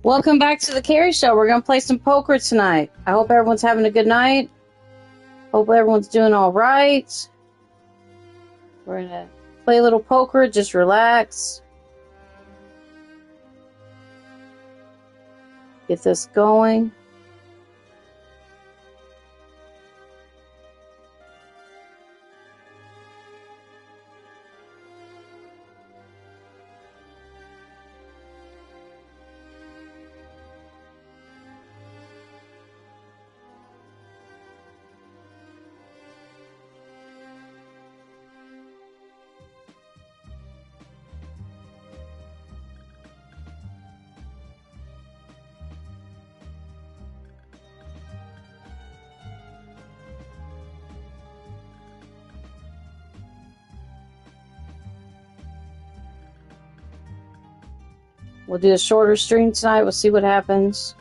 Welcome back to the Carrie Show. We're going to play some poker tonight. I hope everyone's having a good night. Hope everyone's doing all right. We're going to play a little poker. Just relax. Get this going. We'll do a shorter stream tonight. We'll see what happens.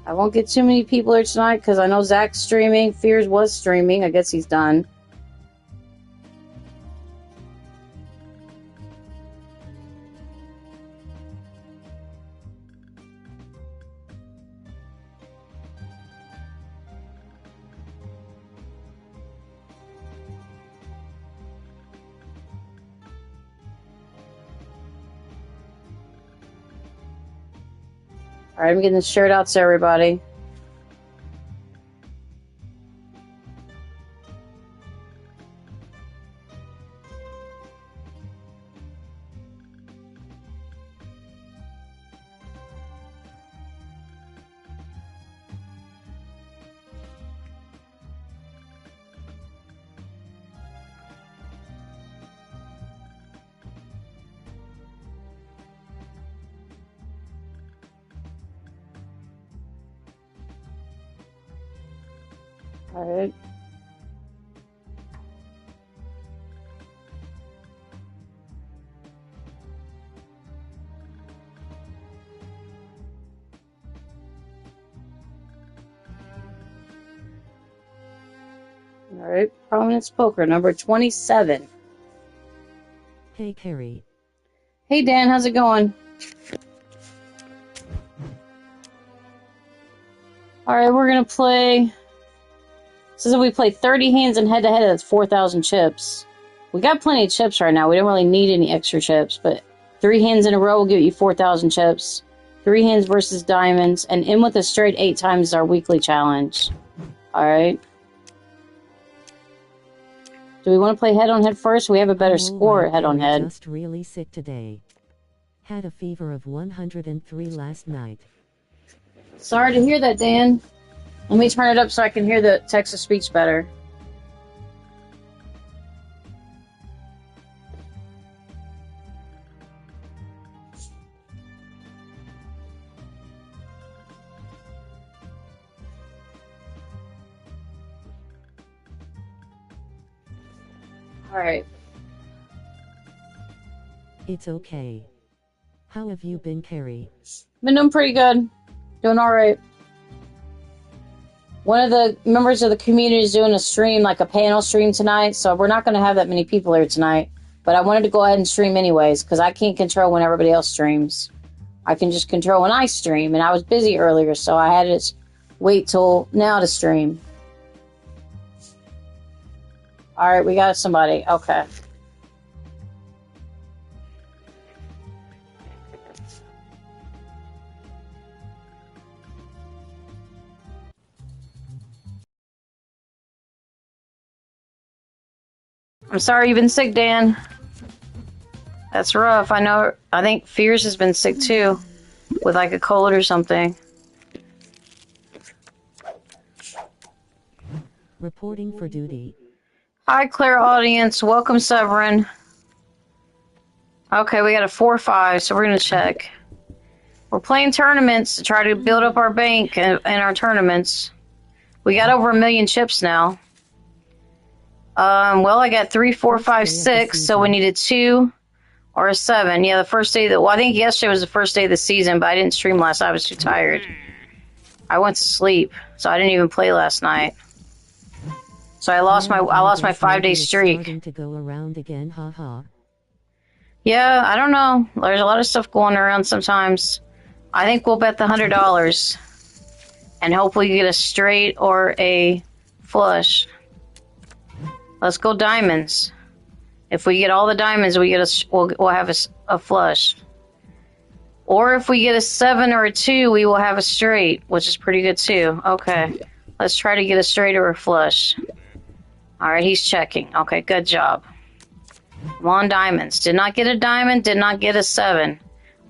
I won't get too many people here tonight because I know Zach's streaming. Fears was streaming. I guess he's done. All right, I'm getting this shared out to everybody. All right. All right. Prominence Poker, number 27. Hey, Carrie. Hey, Dan. How's it going? All right, we're going to play... Says if we play 30 hands and head-to-head, that's 4,000 chips. We got plenty of chips right now. We don't really need any extra chips, but 3 hands in a row will give you 4,000 chips. 3 hands versus diamonds, and in with a straight 8 times is our weekly challenge. All right. Do we want to play head-on-head first? We have a better score at head-on-head. Just really sick today. Had a fever of 103 last night. Sorry to hear that, Dan. Let me turn it up so I can hear the text-to-speech better. All right. It's okay. How have you been, Carrie? Been doing pretty good. Doing all right. One of the members of the community is doing a stream, like a panel stream tonight, so we're not going to have that many people here tonight. But I wanted to go ahead and stream anyways, because I can't control when everybody else streams. I can just control when I stream, and I was busy earlier, so I had to wait till now to stream. All right, we got somebody. Okay. I'm sorry you've been sick, Dan. That's rough. I know. I think Fears has been sick too. with like a code or something. Reporting for duty. Hi, Claire audience. Welcome, Severin. Okay, we got a 4-5, so we're going to check. We're playing tournaments to try to build up our bank and our tournaments. We got over 1 million chips now. Well, I got 3, 4, 5, 6, so we needed 2 or a 7. Yeah, the first day well, I think yesterday was the first day of the season, but I didn't stream last night. I was too tired. I went to sleep, so I didn't even play last night. So I lost my 5-day streak. Starting to go around again, haha. Yeah, I don't know. There's a lot of stuff going around sometimes. I think we'll bet the $100 and hopefully get a straight or a flush. Let's go diamonds. If we get all the diamonds, we'll have a flush. Or if we get a 7 or a 2, we will have a straight, which is pretty good too. Okay, let's try to get a straight or a flush. All right, he's checking. Okay, good job. Come on, diamonds. Did not get a diamond, did not get a 7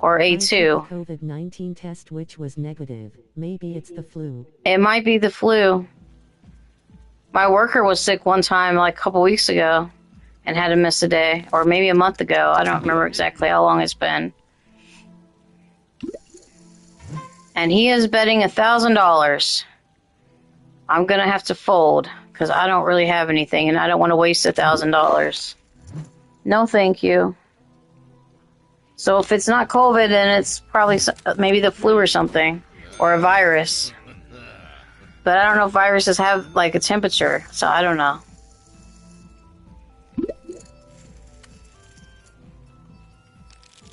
or a 2. COVID-19 test which was negative. Maybe it's the flu. It might be the flu. My worker was sick one time like a couple weeks ago and had to miss a day, or maybe a month ago. I don't remember exactly how long it's been. And he is betting $1,000. I'm going to have to fold because I don't really have anything and I don't want to waste $1,000. No, thank you. So if it's not COVID, then it's probably maybe the flu or something, or a virus. But I don't know if viruses have like a temperature, so I don't know.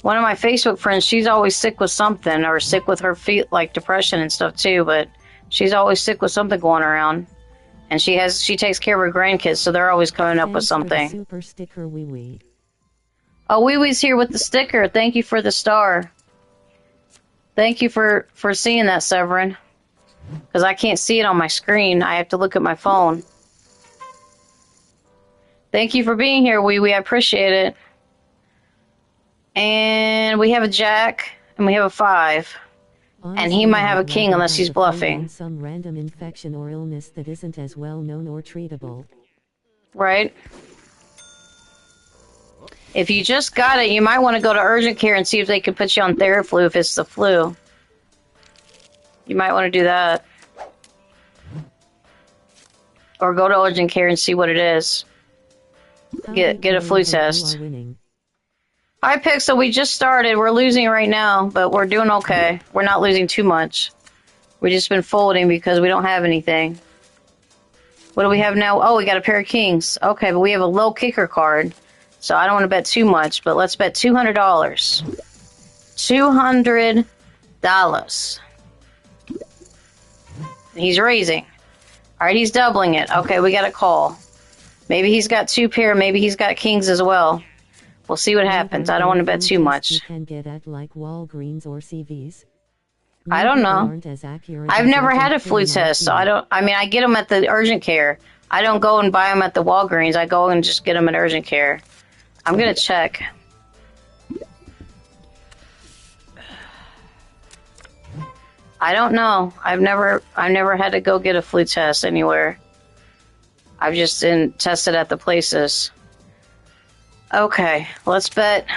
One of my Facebook friends, she's always sick with something, or sick with her feet, like depression and stuff too, but she's always sick with something going around. And she takes care of her grandkids, so they're always coming up with something. Super sticker wee wee. Oh, Wee Wee's here with the sticker. Thank you for the star. Thank you for seeing that, Severin. Because I can't see it on my screen. I have to look at my phone. Thank you for being here, Wee Wee. I appreciate it. And we have a jack, and we have a 5. Honestly, and he might have a king unless he's bluffing. Some random infection or illness that isn't as well known or treatable. Right? If you just got it, you might want to go to urgent care and see if they can put you on Theraflu if it's the flu. You might want to do that. Or go to urgent care and see what it is. Get a flu test. Hi, Pixel. We just started. We're losing right now, but we're doing okay. We're not losing too much. We've just been folding because we don't have anything. What do we have now? Oh, we got a pair of kings. Okay, but we have a low kicker card. So I don't want to bet too much, but let's bet $200. $200. He's raising. All right, he's doubling it. Okay, we got a call. Maybe he's got 2 pair. Maybe he's got kings as well. We'll see what happens. I don't want to bet too much. You can get at like Walgreens or CVS. I don't know. I've never had a flu test, so I get them at the urgent care. I don't go and buy them at the Walgreens. I go and just get them at urgent care. I'm going to check. I don't know. I've never had to go get a flu test anywhere. I've just been tested at the places. Okay, let's bet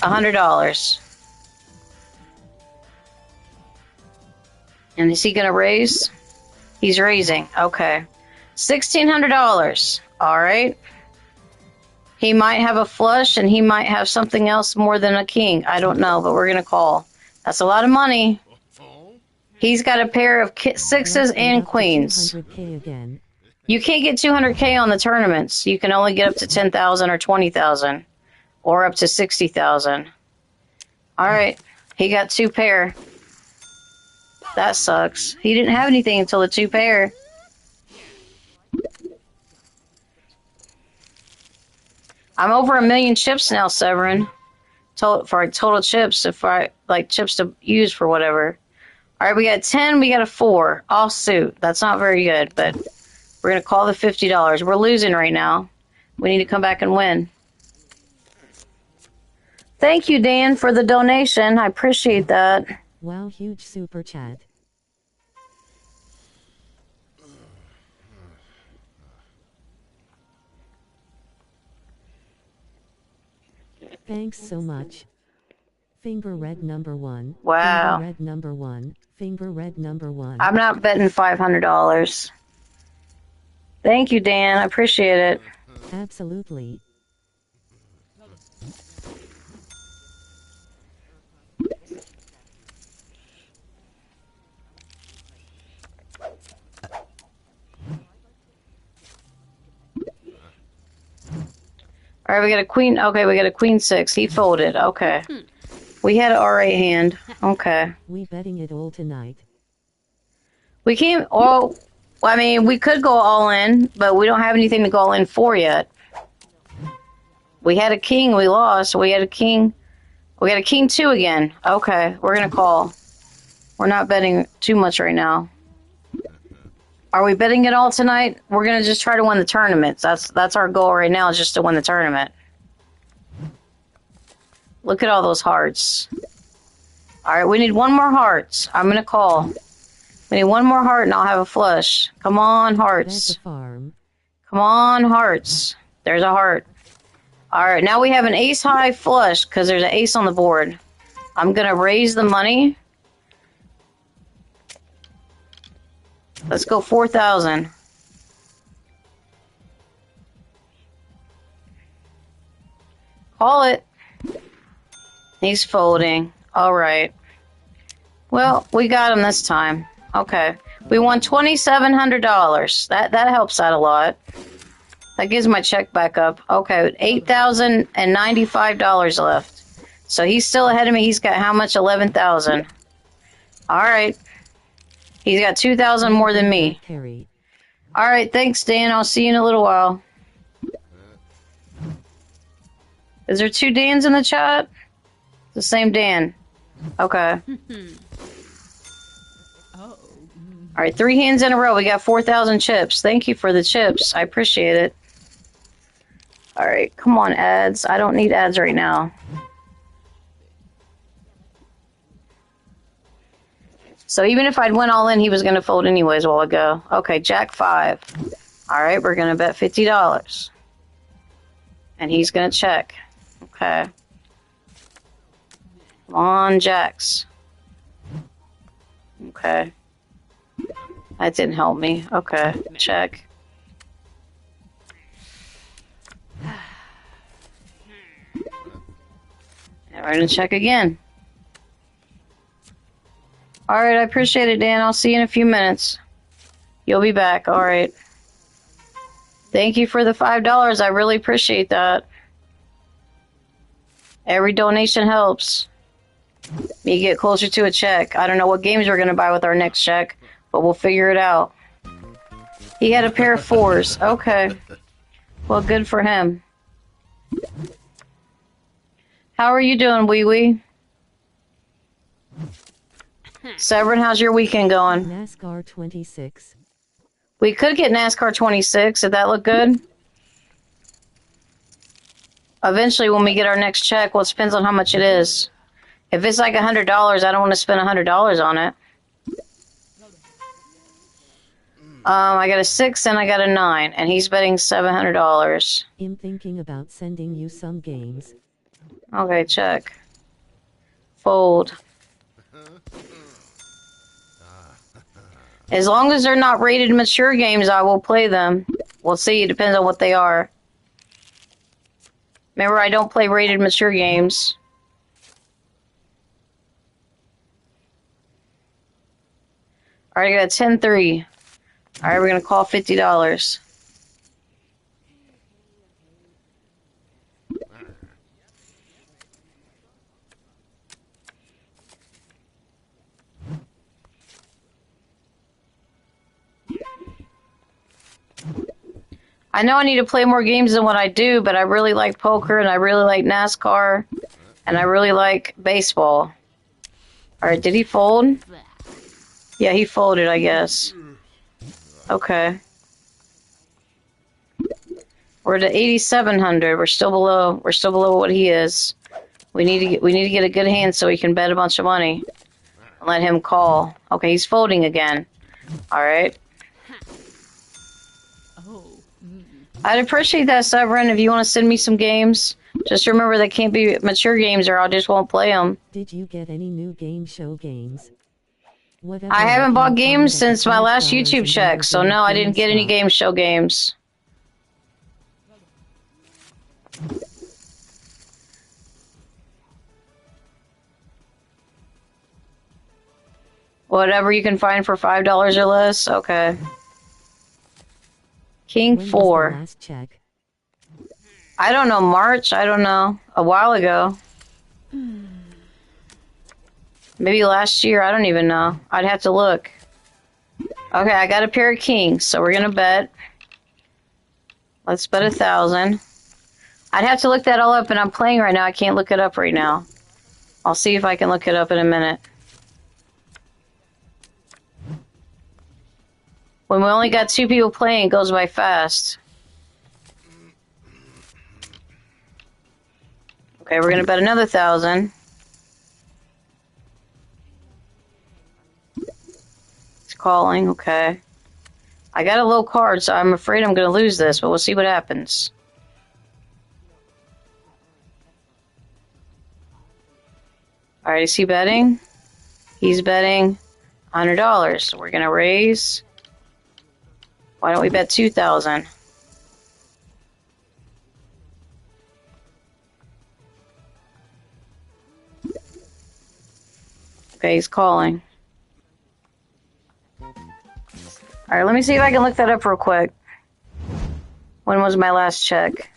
$100. And is he going to raise? He's raising. Okay. $1,600. All right. He might have a flush and he might have something else more than a king. I don't know, but we're going to call. That's a lot of money. He's got a pair of 6s and queens. You can't get 200K on the tournaments. You can only get up to 10,000 or 20,000 or up to 60,000. All right. He got 2 pair. That sucks. He didn't have anything until the 2 pair. I'm over 1 million chips now, Severin. For total chips, if I like chips to use for whatever. All right, we got 10, we got a 4. All suit. That's not very good, but we're going to call the $50. We're losing right now. We need to come back and win. Thank you, Dan, for the donation. I appreciate that. Wow, huge super chat. Thanks so much. Finger red number 1. Wow. Finger red number 1. Finger red number 1. I'm not betting $500. Thank you, Dan. I appreciate it. Absolutely. All right, we got a queen. Okay, we got a queen 6. He folded. Okay. We had an R8 hand. Okay. We betting it all tonight. We can't. Oh, I mean, we could go all in, but we don't have anything to go all in for yet. We had a king. We lost. We had a king. We got a king 2 again. Okay, we're gonna call. We're not betting too much right now. Are we betting it all tonight? We're gonna just try to win the tournaments. That's our goal right now, is just to win the tournament. Look at all those hearts. All right, we need one more hearts. I'm gonna call. We need one more heart, and I'll have a flush. Come on, hearts. That's a farm. Come on, hearts. There's a heart. All right, now we have an ace high flush because there's an ace on the board. I'm gonna raise the money. Let's go 4,000. Call it. He's folding. All right. Well, we got him this time. Okay. We won $2,700. That helps out a lot. That gives my check back up. Okay, $8,095 left. So he's still ahead of me. He's got how much? 11,000. All right. He's got 2,000 more than me. All right, thanks, Dan. I'll see you in a little while. Is there 2 Dans in the chat? The same Dan. Okay. All right, 3 hands in a row. We got 4,000 chips. Thank you for the chips. I appreciate it. All right, come on, ads. I don't need ads right now. So even if I'd went all in, he was going to fold anyways a while ago. Okay, Jack 5. All right, we're going to bet $50. And he's going to check. Okay. Come on, Jacks. Okay. That didn't help me. Okay, check. And we're going to check again. All right, I appreciate it, Dan. I'll see you in a few minutes. You'll be back. All right. Thank you for the $5. I really appreciate that. Every donation helps me get closer to a check. I don't know what games we're going to buy with our next check, but we'll figure it out. He had a pair of 4s. Okay. Well, good for him. How are you doing, Wee Wee? Severin, how's your weekend going? NASCAR 26. We could get NASCAR 26. Did that look good? Eventually, when we get our next check, well, it depends on how much it is. If it's like $100, I don't want to spend $100 on it. I got a 6 and I got a 9, and he's betting $700. I'm thinking about sending you some games. Okay, check. Fold. As long as they're not rated mature games, I will play them. We'll see. It depends on what they are. Remember, I don't play rated mature games. All right, I got a 10-3. All right, we're going to call $50. I know I need to play more games than what I do, but I really like poker, and I really like NASCAR, and I really like baseball. All right, did he fold? Yeah, he folded, I guess. Okay. We're at 8,700. We're still below. We're still below what he is. We need to get a good hand so we can bet a bunch of money. Let him call. Okay, he's folding again. Alright. I'd appreciate that, Severin, if you want to send me some games. Just remember they can't be mature games or I just won't play them. Did you get any new game show games? Whatever I haven't bought games since my last $5 YouTube and check, so no, I didn't get any game show games. Whatever you can find for $5 or less? Okay. King 4. Last check? I don't know, March? I don't know. A while ago. Maybe last year, I don't even know. I'd have to look. Okay, I got a pair of kings, so we're gonna bet. Let's bet 1,000. I'd have to look that all up, and I'm playing right now. I can't look it up right now. I'll see if I can look it up in a minute. When we only got 2 people playing, it goes by fast. Okay, we're gonna bet another 1,000. It's calling, okay. I got a low card, so I'm afraid I'm gonna lose this, but we'll see what happens. Alright, is he betting? He's betting $100, so we're gonna raise. Why don't we bet 2,000? Okay, he's calling. Alright, let me see if I can look that up real quick. When was my last check?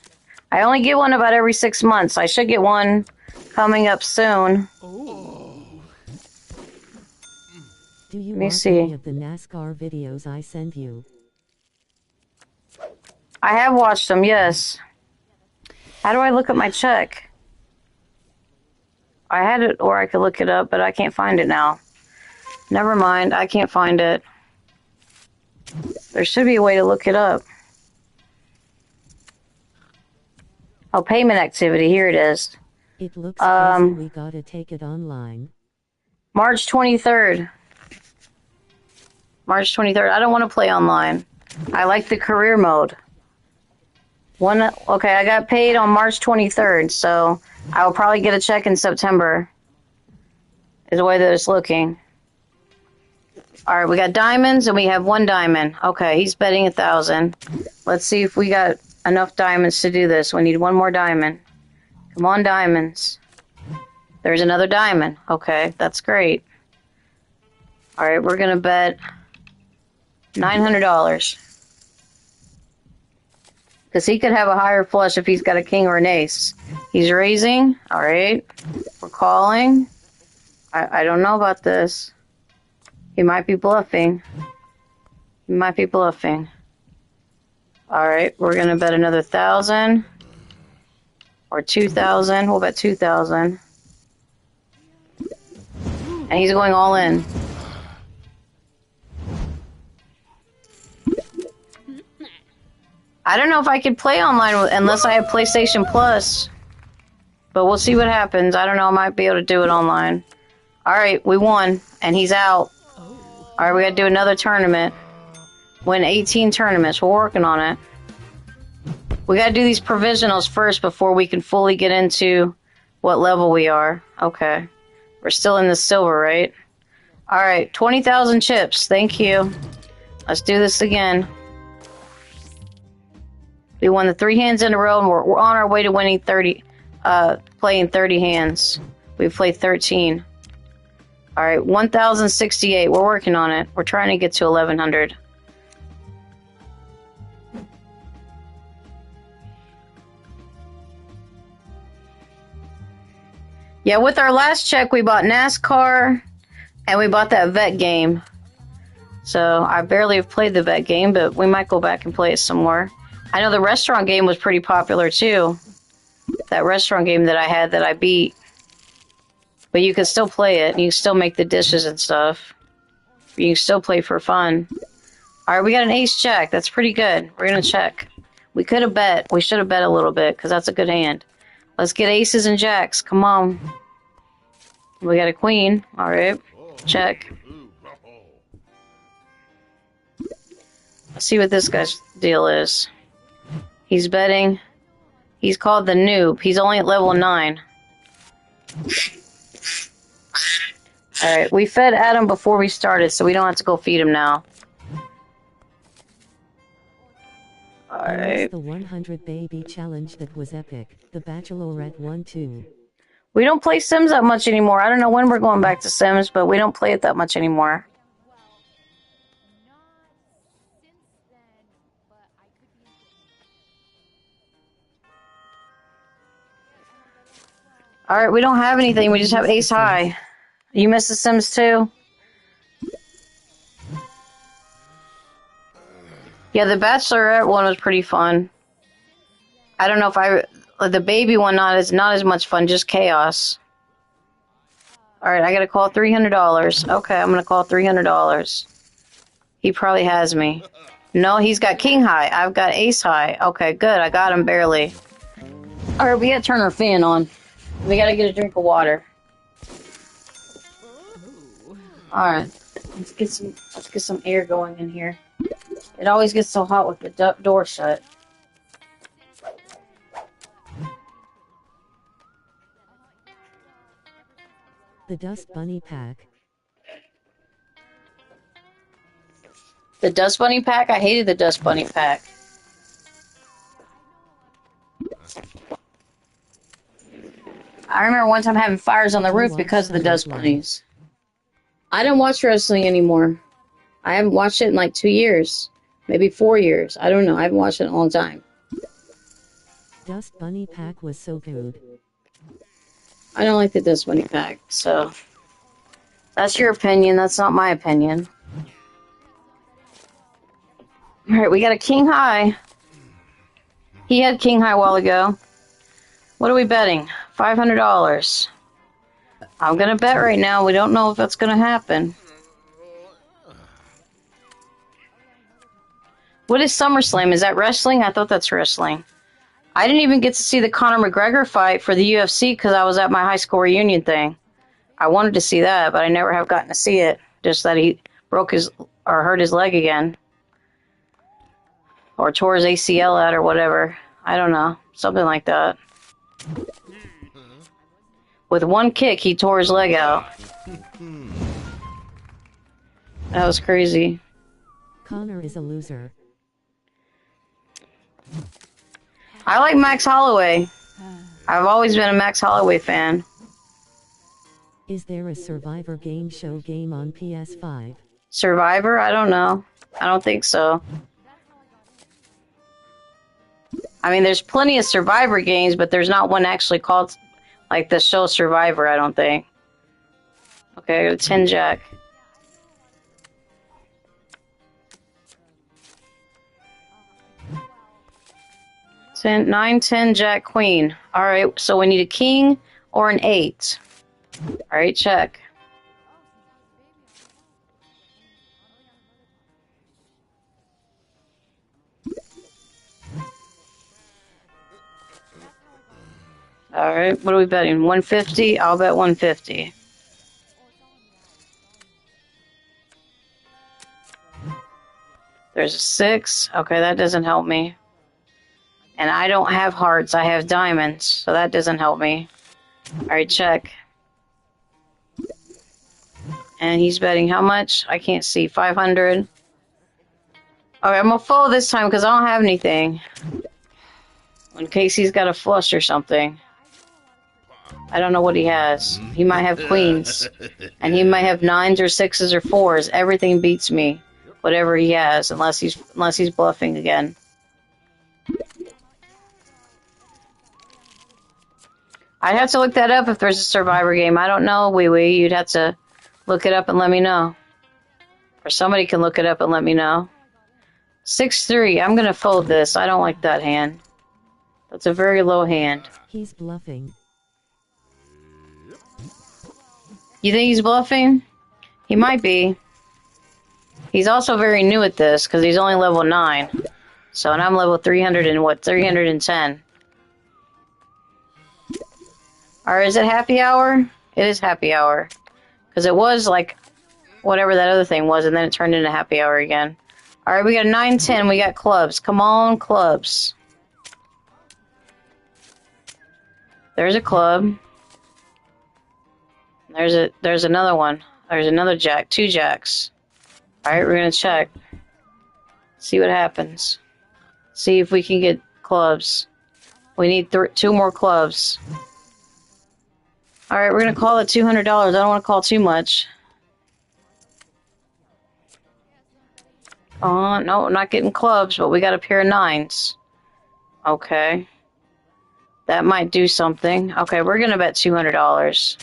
I only get one about every 6 months. I should get one coming up soon. Do you Let me watch see. any of the NASCAR videos I send you? I have watched them, yes. How do I look at my check? I had it, or I could look it up, but I can't find it now. Never mind, I can't find it. There should be a way to look it up. Oh, payment activity, here it is. It looks crazy. We gotta take it online. March 23rd. March 23rd. I don't want to play online. I like the career mode. Okay, I got paid on March 23rd, so I will probably get a check in September. Is the way that it's looking. Alright, we got diamonds and we have 1 diamond. Okay, he's betting 1,000. Let's see if we got enough diamonds to do this. We need 1 more diamond. Come on, diamonds. There's another diamond. Okay, that's great. Alright, we're gonna bet $900. Because he could have a higher flush if he's got a king or an ace. He's raising. Alright. We're calling. I don't know about this. He might be bluffing. He might be bluffing. Alright, we're going to bet another 1,000. Or 2,000. We'll bet 2,000. And he's going all in. I don't know if I could play online unless I have PlayStation Plus. But we'll see what happens. I don't know. I might be able to do it online. Alright, we won. And he's out. Alright, we gotta do another tournament. Win 18 tournaments. We're working on it. We gotta do these provisionals first before we can fully get into what level we are. Okay. We're still in the silver, right? Alright, 20,000 chips. Thank you. Let's do this again. We won the 3 hands in a row, and we're on our way to winning 30, playing 30 hands. We've played 13. Alright, 1,068. We're working on it. We're trying to get to 1,100. Yeah, with our last check, we bought NASCAR, and we bought that vet game. So, I barely have played the vet game, but we might go back and play it some more. I know the restaurant game was pretty popular, too. That restaurant game that I had that I beat. But you can still play it, and you can still make the dishes and stuff. You can still play for fun. Alright, we got an ace jack. That's pretty good. We're gonna check. We could have bet. We should have bet a little bit, because that's a good hand. Let's get aces and jacks. Come on. We got a queen. Alright. Check. Let's see what this guy's deal is. He's betting. He's called the noob. He's only at level 9. Alright, we fed Adam before we started, so we don't have to go feed him now. Alright. The 100 baby challenge that was epic. The Bachelorette won too. We don't play Sims that much anymore. I don't know when we're going back to Sims, but we don't play it that much anymore. Alright, we don't have anything. We just have Ace High. You miss the Sims too? Yeah, the Bachelorette one was pretty fun. I don't know if the baby one not as much fun, just chaos. Alright, I gotta call $300. Okay, I'm gonna call $300. He probably has me. No, he's got King High. I've got Ace High. Okay, good. I got him barely. Alright, we gotta turn our fan on. We gotta get a drink of water. Alright, let's get some air going in here. It always gets so hot with the door shut. The Dust Bunny Pack. The Dust Bunny Pack? I hated the Dust Bunny Pack. I remember one time having fires on the roof because of the Dust Bunnies. I don't watch wrestling anymore. I haven't watched it in like 2 years. Maybe 4 years. I don't know. I haven't watched it in a long time. Dust Bunny Pack was so good. I don't like the Dust Bunny Pack, so... That's your opinion. That's not my opinion. Alright, we got a King High. He had King High a while ago. What are we betting? $500. I'm gonna bet right now. We don't know if that's gonna happen. What is SummerSlam? Is that wrestling? I thought that's wrestling. I didn't even get to see the Conor McGregor fight for the UFC because I was at my high school reunion thing. I wanted to see that, but I never have gotten to see it. Just that he broke his, or hurt his leg again. Or tore his ACL out or whatever. I don't know. Something like that. With one kick, he tore his leg out. That was crazy. Connor is a loser. I like Max Holloway. I've always been a Max Holloway fan. Is there a Survivor game show game on PS5? Survivor? I don't know. I don't think so. I mean, there's plenty of Survivor games, but there's not one actually called, like, the show Survivor, I don't think. Okay, I got a 10 Jack. Nine, 10 Jack, Queen. Alright, so we need a king or an 8. Alright, check. Alright, what are we betting? 150? I'll bet 150. There's a 6. Okay, that doesn't help me. And I don't have hearts, I have diamonds, so that doesn't help me. Alright, check. And he's betting how much? I can't see. 500. Alright, I'm gonna follow this time because I don't have anything. In case he's got a flush or something. I don't know what he has. He might have queens. And he might have 9s or 6s or 4s. Everything beats me. Whatever he has, unless he's bluffing again. I'd have to look that up if there's a Survivor game. I don't know, Wee Wee. You'd have to look it up and let me know. Or somebody can look it up and let me know. 6-3. I'm gonna fold this. I don't like that hand. That's a very low hand. He's bluffing. You think he's bluffing? He might be. He's also very new at this, because he's only level 9. So, and I'm level 300 and what? 310. Or is it happy hour? It is happy hour. Because it was like whatever that other thing was, and then it turned into happy hour again. Alright, we got 9-10. We got clubs. Come on, clubs. There's a club. There's another one. There's another jack. 2 jacks. Alright, we're gonna check. See what happens. See if we can get clubs. We need 2 more clubs. Alright, we're gonna call it $200. I don't want to call too much. Oh, no, not getting clubs, but we got a pair of 9s. Okay. That might do something. Okay, we're gonna bet $200.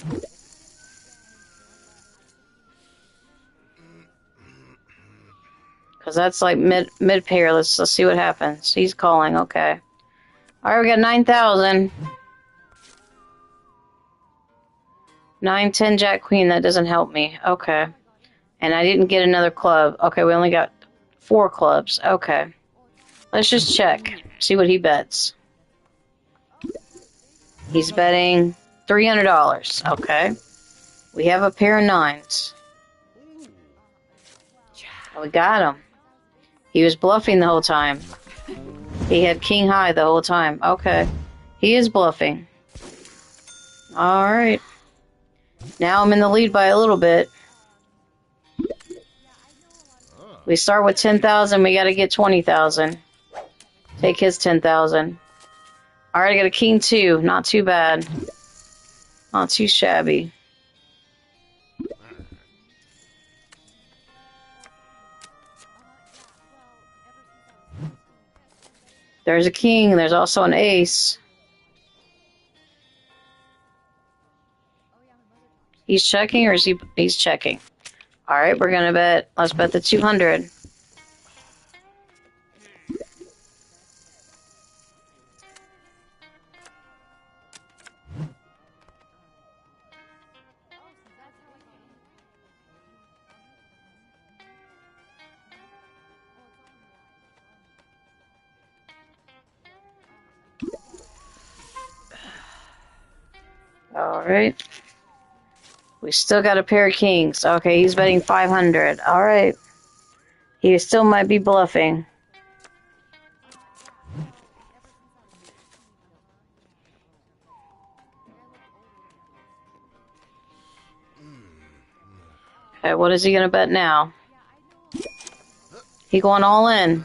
Because that's like mid pair. Let's see what happens. He's calling, okay. Alright, we got 9,000. 9, 10, Jack, Queen. That doesn't help me. Okay. And I didn't get another club. Okay, we only got 4 clubs. Okay. Let's just check. See what he bets. He's betting $300. Okay. We have a pair of 9s. We got him. He was bluffing the whole time. He had king high the whole time. Okay. He is bluffing. Alright. Now I'm in the lead by a little bit. We start with 10,000. We gotta get 20,000. Take his 10,000. Alright, I got a king 2. Not too bad. Not too shabby. There's a king. There's also an ace. He's checking, or is he? He's checking. All right, we're gonna bet. Let's bet the 200. All right. We still got a pair of kings. Okay, he's betting 500. All right. He still might be bluffing. Okay, what is he gonna bet now? He going all in.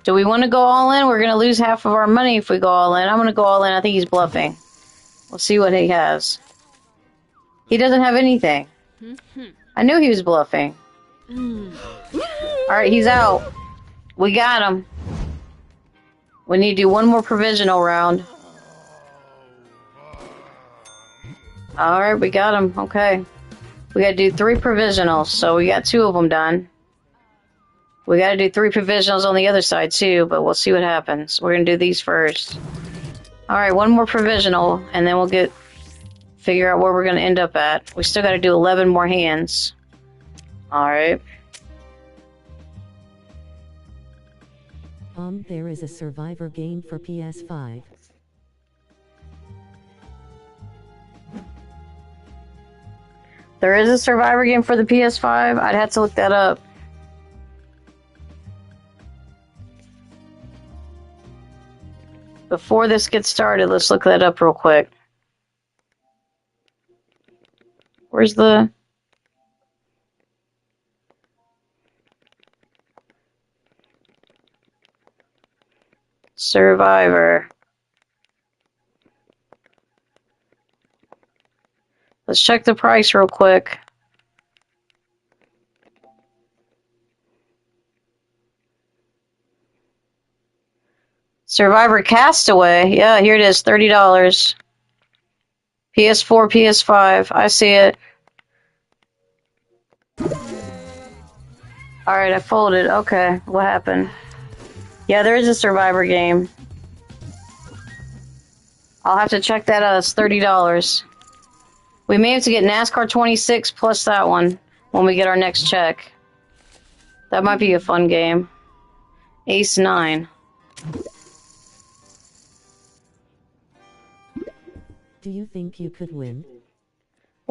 Do we want to go all in? We're gonna lose half of our money if we go all in. I'm gonna go all in. I think he's bluffing. We'll see what he has. He doesn't have anything. I knew he was bluffing. Alright, he's out. We got him. We need to do one more provisional round. Alright, we got him. Okay. We gotta do 3 provisionals, so we got 2 of them done. We gotta do 3 provisionals on the other side too, but we'll see what happens. We're gonna do these first. Alright, one more provisional, and then we'll figure out where we're gonna end up at. We still gotta do 11 more hands. Alright. There is a survivor game for PS5. There is a survivor game for the PS5? I'd have to look that up. Before this gets started, let's look that up real quick. Where's the... Survivor. Let's check the price real quick. Survivor Castaway. Yeah, here it is, $30. PS4, PS5. I see it. Alright, I folded. Okay, what happened? Yeah, there is a Survivor game. I'll have to check that out. It's $30. We may have to get NASCAR 26 plus that one when we get our next check. That might be a fun game. Ace 9. Do you think you could win?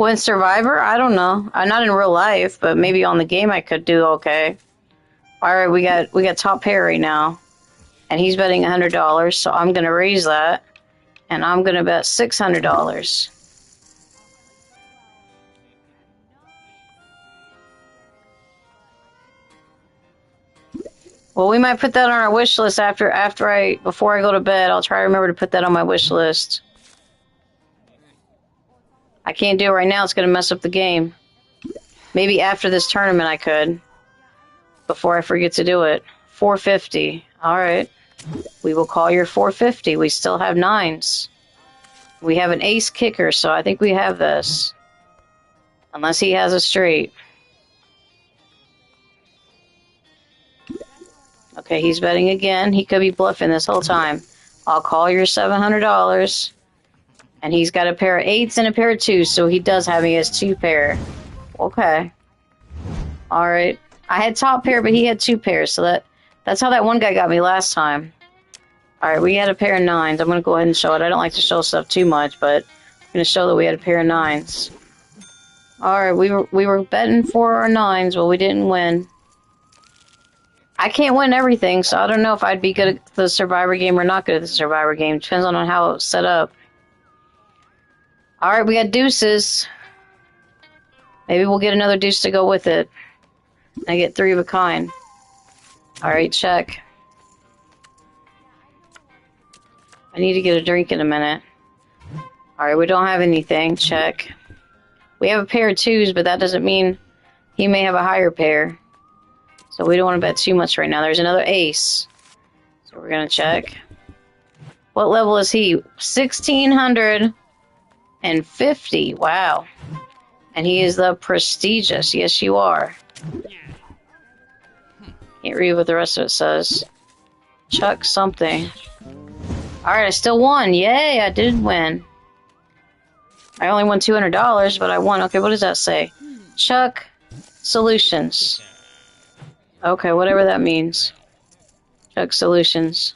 Win Survivor? I don't know. Not in real life, but maybe on the game I could do okay. All right, we got top pair right now, and he's betting $100, so I'm gonna raise that, and I'm gonna bet $600. Well, we might put that on our wish list before I go to bed. I'll try to remember to put that on my wish list. I can't do it right now. It's going to mess up the game. Maybe after this tournament I could. Before I forget to do it. 450. All right. We will call your 450. We still have nines. We have an ace kicker, so I think we have this. Unless he has a straight. Okay, he's betting again. He could be bluffing this whole time. I'll call your $700. And he's got a pair of eights and a pair of twos, so he does have me as two pair. Okay. All right. I had top pair, but he had two pairs, so that's how that one guy got me last time. All right, we had a pair of nines. I'm going to go ahead and show it. I don't like to show stuff too much, but I'm going to show that we had a pair of nines. All right, we were betting for our nines, but we didn't win. I can't win everything, so I don't know if I'd be good at the Survivor game or not good at the Survivor game. Depends on how it's set up. All right, we got deuces. Maybe we'll get another deuce to go with it. I get three of a kind. All right, check. I need to get a drink in a minute. All right, we don't have anything. Check. We have a pair of twos, but that doesn't mean he may have a higher pair. So we don't want to bet too much right now. There's another ace. So we're going to check. What level is he? 1,650. Wow. And he is the prestigious. Yes, you are. Can't read what the rest of it says. Chuck something. Alright, I still won. Yay, I did win. I only won $200, but I won. Okay, what does that say? Chuck Solutions. Okay, whatever that means. Chuck Solutions.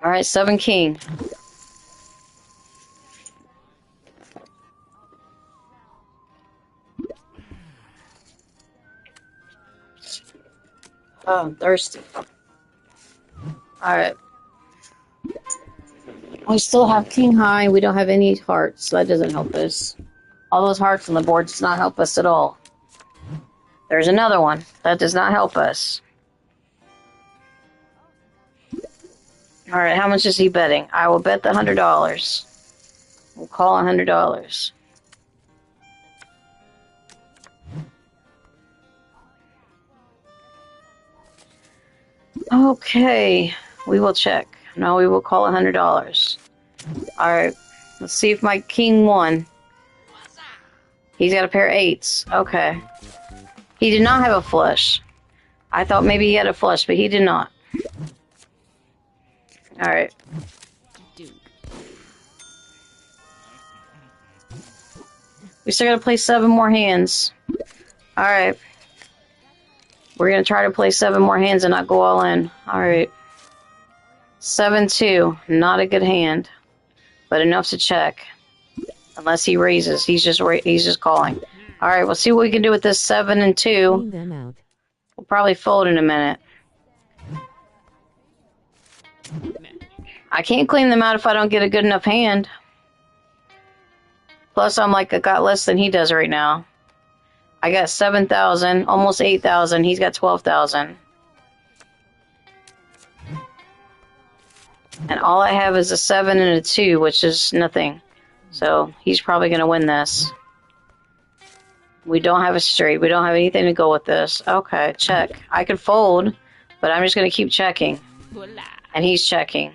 Alright, 7 king. Oh, I'm thirsty. Alright. We still have king high. We don't have any hearts, so that doesn't help us. All those hearts on the board does not help us at all. There's another one. That does not help us. Alright, how much is he betting? I will bet the $100. We'll call $100. Okay, we will check. No, we will call $100. Alright, let's see if my king won. He's got a pair of eights. Okay. He did not have a flush. I thought maybe he had a flush, but he did not. Alright. We still gotta play 7 more hands. Alright. We're gonna try to play 7 more hands and not go all in. Alright. 7-2. Not a good hand. But enough to check. Unless he raises. He's just calling. Alright, we'll see what we can do with this 7 and 2. We'll probably fold in a minute. I can't clean them out if I don't get a good enough hand. Plus, I got less than he does right now. I got 7,000, almost 8,000. He's got 12,000. And all I have is a 7 and a 2, which is nothing. So, he's probably going to win this. We don't have a straight. We don't have anything to go with this. Okay, check. I could fold, but I'm just going to keep checking. And he's checking.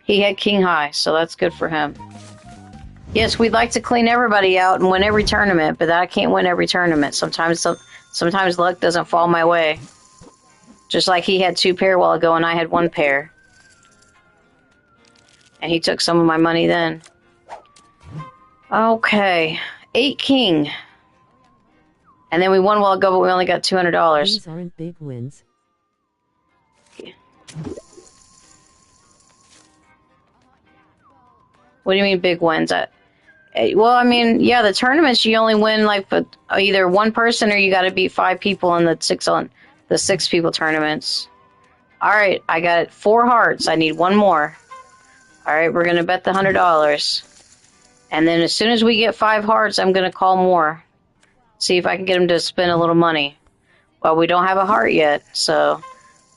He had king high, so that's good for him. Yes, we'd like to clean everybody out and win every tournament, but I can't win every tournament. Sometimes luck doesn't fall my way. Just like he had 2 pair a while ago and I had 1 pair. And he took some of my money then. Okay. 8 king. And then we won a while ago, but we only got $200. These aren't big wins. What do you mean big wins? Well, I mean, yeah, the tournaments you only win like with either one person or you got to beat 5 people in the 6 people tournaments. All right, I got 4 hearts. I need 1 more. All right, we're gonna bet the $100, and then as soon as we get 5 hearts, I'm gonna call more. See if I can get him to spend a little money. Well, we don't have a heart yet, so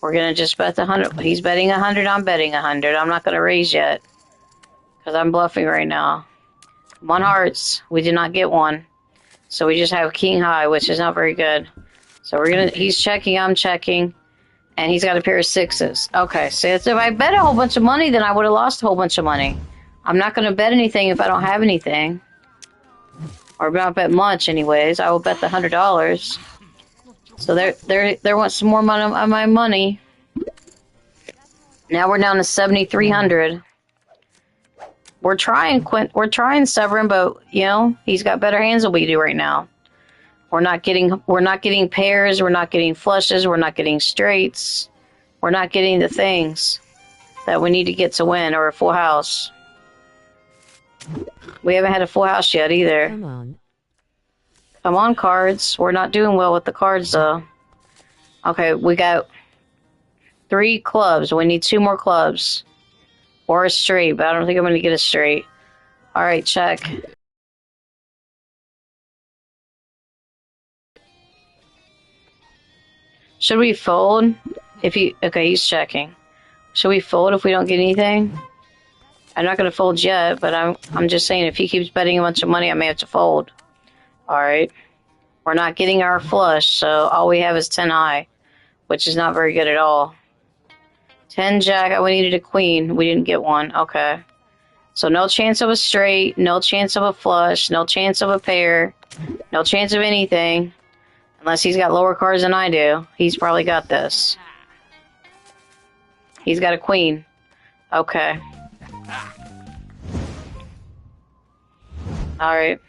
we're gonna just bet the 100. He's betting 100. I'm betting 100. I'm not gonna raise yet because I'm bluffing right now. 1 hearts. We did not get one. So we just have king high, which is not very good. So he's checking, I'm checking, and he's got a pair of 6s. Okay, so if I bet a whole bunch of money, then I would have lost a whole bunch of money. I'm not going to bet anything if I don't have anything. Or not bet much anyways. I will bet the $100. So there went some more money on my money. Now we're down to 7,300. We're trying Severin, but you know, he's got better hands than we do right now. We're not getting pairs, we're not getting flushes, we're not getting straights. We're not getting the things that we need to get to win, or a full house. We haven't had a full house yet either. Come on. Come on, cards. We're not doing well with the cards though. Okay, we got 3 clubs. We need 2 more clubs. Or a straight, but I don't think I'm going to get a straight. Alright, check. Should we fold? Okay, he's checking. Should we fold if we don't get anything? I'm not going to fold yet, but I'm just saying if he keeps betting a bunch of money, I may have to fold. Alright. We're not getting our flush, so all we have is 10 high, which is not very good at all. 10 jack, we needed a queen. We didn't get one. Okay. So no chance of a straight, no chance of a flush, no chance of a pair, no chance of anything. Unless he's got lower cards than I do. He's probably got this. He's got a queen. Okay. Alright.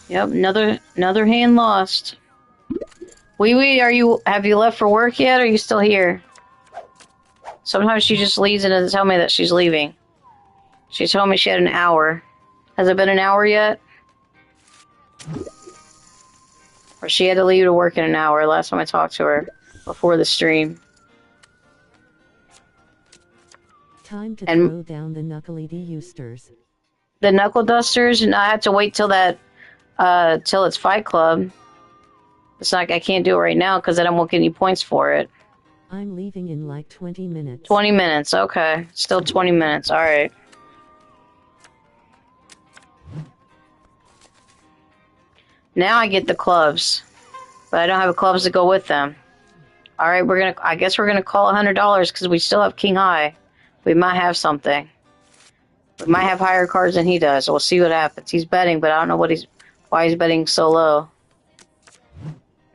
Yep, another hand lost. Wee Wee, have you left for work yet, or are you still here? Sometimes she just leaves and doesn't tell me that she's leaving. She told me she had an hour. Has it been an hour yet? Or she had to leave to work in an hour last time I talked to her before the stream. Time to throw down the knuckly dusters. The knuckle dusters, and I have to wait till that till it's Fight Club. It's like I can't do it right now because then I won't get any points for it. I'm leaving in like 20 minutes. 20 minutes, okay. Still 20 minutes, alright. Now I get the clubs. But I don't have the clubs to go with them. Alright, I guess we're gonna call $100 because we still have king high. We might have something. We might have higher cards than he does. We'll see what happens. He's betting, but I don't know why he's betting so low.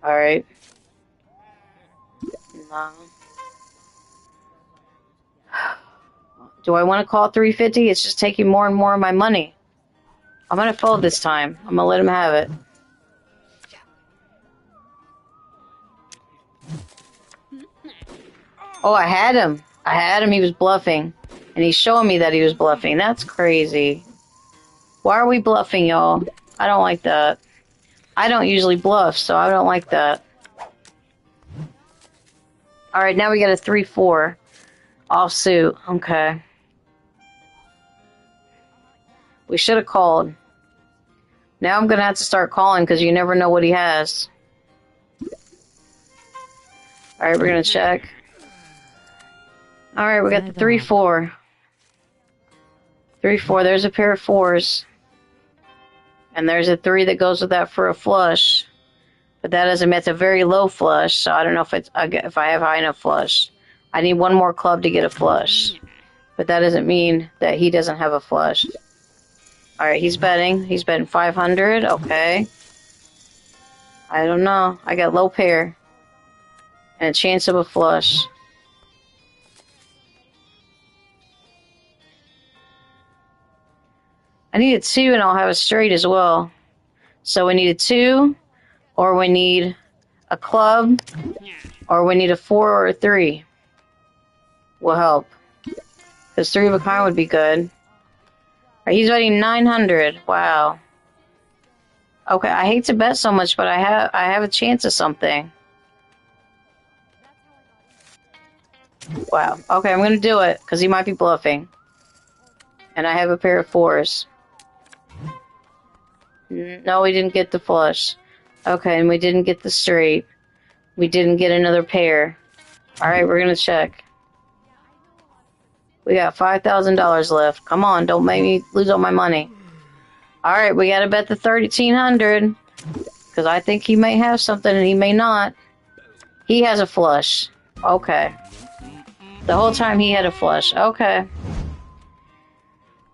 Alright. No. Do I want to call 350? It's just taking more and more of my money. I'm going to fold this time. I'm going to let him have it. Oh, I had him. He was bluffing. And he's showing me that he was bluffing. That's crazy. Why are we bluffing, y'all? I don't like that. I don't usually bluff, so I don't like that. Alright, now we got a 3-4. Offsuit. Okay. We should have called. Now I'm going to have to start calling because you never know what he has. Alright, we're going to check. Alright, we got the 3-4. 3-4. There's a pair of 4s. And there's a 3 that goes with that for a flush. But that doesn't mean it's a very low flush, so I don't know if I have high enough flush. I need one more club to get a flush. But that doesn't mean that he doesn't have a flush. Alright, he's betting. He's betting 500. Okay. I don't know. I got low pair. And a chance of a flush. I need a 2 and I'll have a straight as well. So we need a 2, or we need a club, or we need a 4 or a 3. Will help. Because 3 of a kind would be good. Alright, he's betting 900. Wow. Okay, I hate to bet so much, but I have a chance of something. Wow. Okay, I'm gonna do it, because he might be bluffing. And I have a pair of 4s. No, we didn't get the flush. Okay, and we didn't get the straight. We didn't get another pair. Alright, we're gonna check. We got $5,000 left. Come on, don't make me lose all my money. Alright, we gotta bet the 1,300. Because I think he may have something and he may not. He has a flush. Okay. The whole time he had a flush. Okay.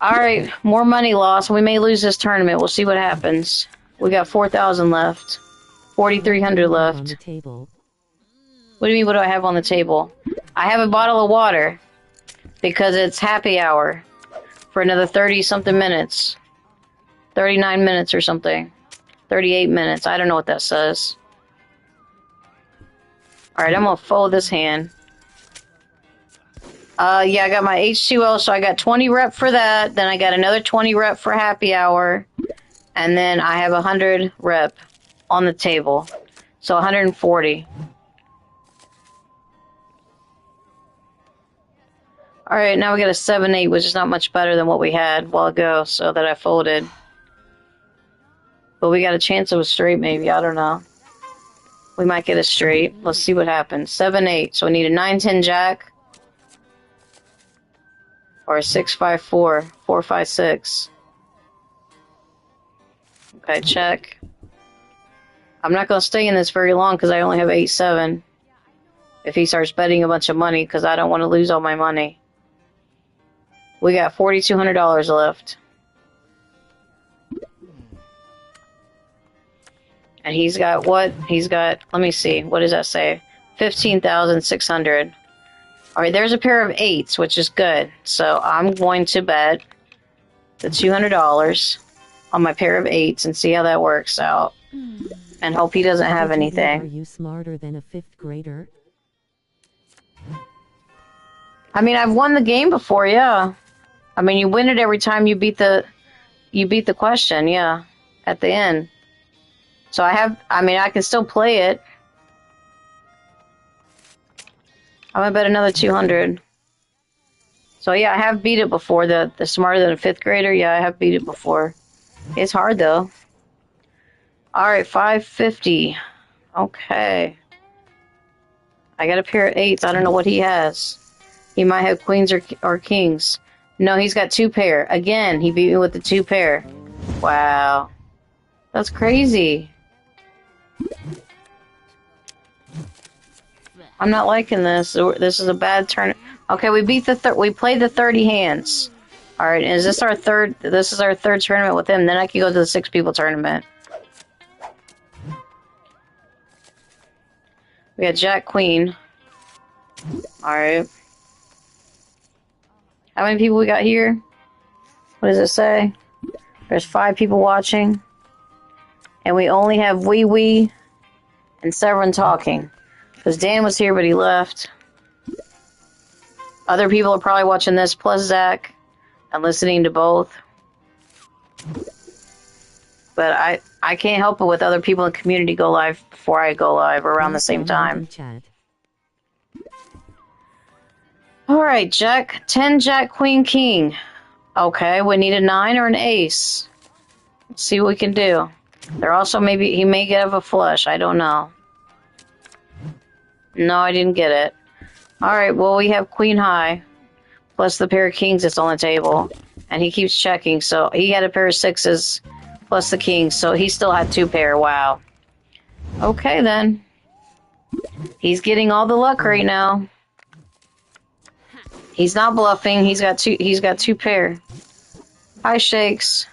Alright, more money lost. We may lose this tournament. We'll see what happens. We got 4,000 left. 4,300 left. On the table. What do you mean, what do I have on the table? I have a bottle of water. Because it's happy hour. For another 30-something minutes. 39 minutes or something. 38 minutes. I don't know what that says. Alright, I'm gonna fold this hand. Yeah, I got my H2O, so I got 20 rep for that. Then I got another 20 rep for happy hour. And then I have 100 rep on the table. So 140. Alright, now we got a 7-8, which is not much better than what we had a while ago, so that I folded. But we got a chance of a straight, maybe. I don't know. We might get a straight. Let's see what happens. 7-8, so we need a 9-10 jack. Or a 6-5-4, 4-5-6. Okay, check. I'm not going to stay in this very long because I only have 8-7. If he starts betting a bunch of money, because I don't want to lose all my money. We got $4,200 left. And he's got what? He's got, let me see, what does that say? 15,600. Alright, there's a pair of 8s, which is good. So I'm going to bet the $200 on my pair of 8s and see how that works out. And hope he doesn't have anything. Are you smarter than a 5th grader? I mean, I've won the game before, yeah. I mean, you win it every time you beat the question, yeah, at the end. So I can still play it. I'm gonna bet another 200. So yeah, I have beat it before. The smarter than a 5th grader. Yeah, I have beat it before. It's hard though. All right, 550. Okay. I got a pair of 8s. I don't know what he has. He might have queens or kings. No, he's got 2 pair. Again, he beat me with the 2 pair. Wow, that's crazy. I'm not liking this. This is a bad turn. Okay, we beat we played the 30 hands. All right, is this our third? This is our third tournament with him. Then I can go to the 6 people tournament. We got Jack Queen. All right. How many people we got here? What does it say? There's 5 people watching, and we only have Wee and Severin talking. Because Dan was here, but he left. Other people are probably watching this, plus Zach, and listening to both. But I can't help it with other people in the community go live before I go live around the same time. Alright, Jack. 10, Jack, Queen, King. Okay, we need a 9 or an ace. Let's see what we can do. There also he may get a flush. I don't know. No, I didn't get it. Alright, well, we have Queen High. Plus the pair of kings that's on the table. And he keeps checking, so he had a pair of 6s. Plus the kings, so he still had 2 pair. Wow. Okay, then. He's getting all the luck right now. He's not bluffing. He's got 2 pair. High shakes.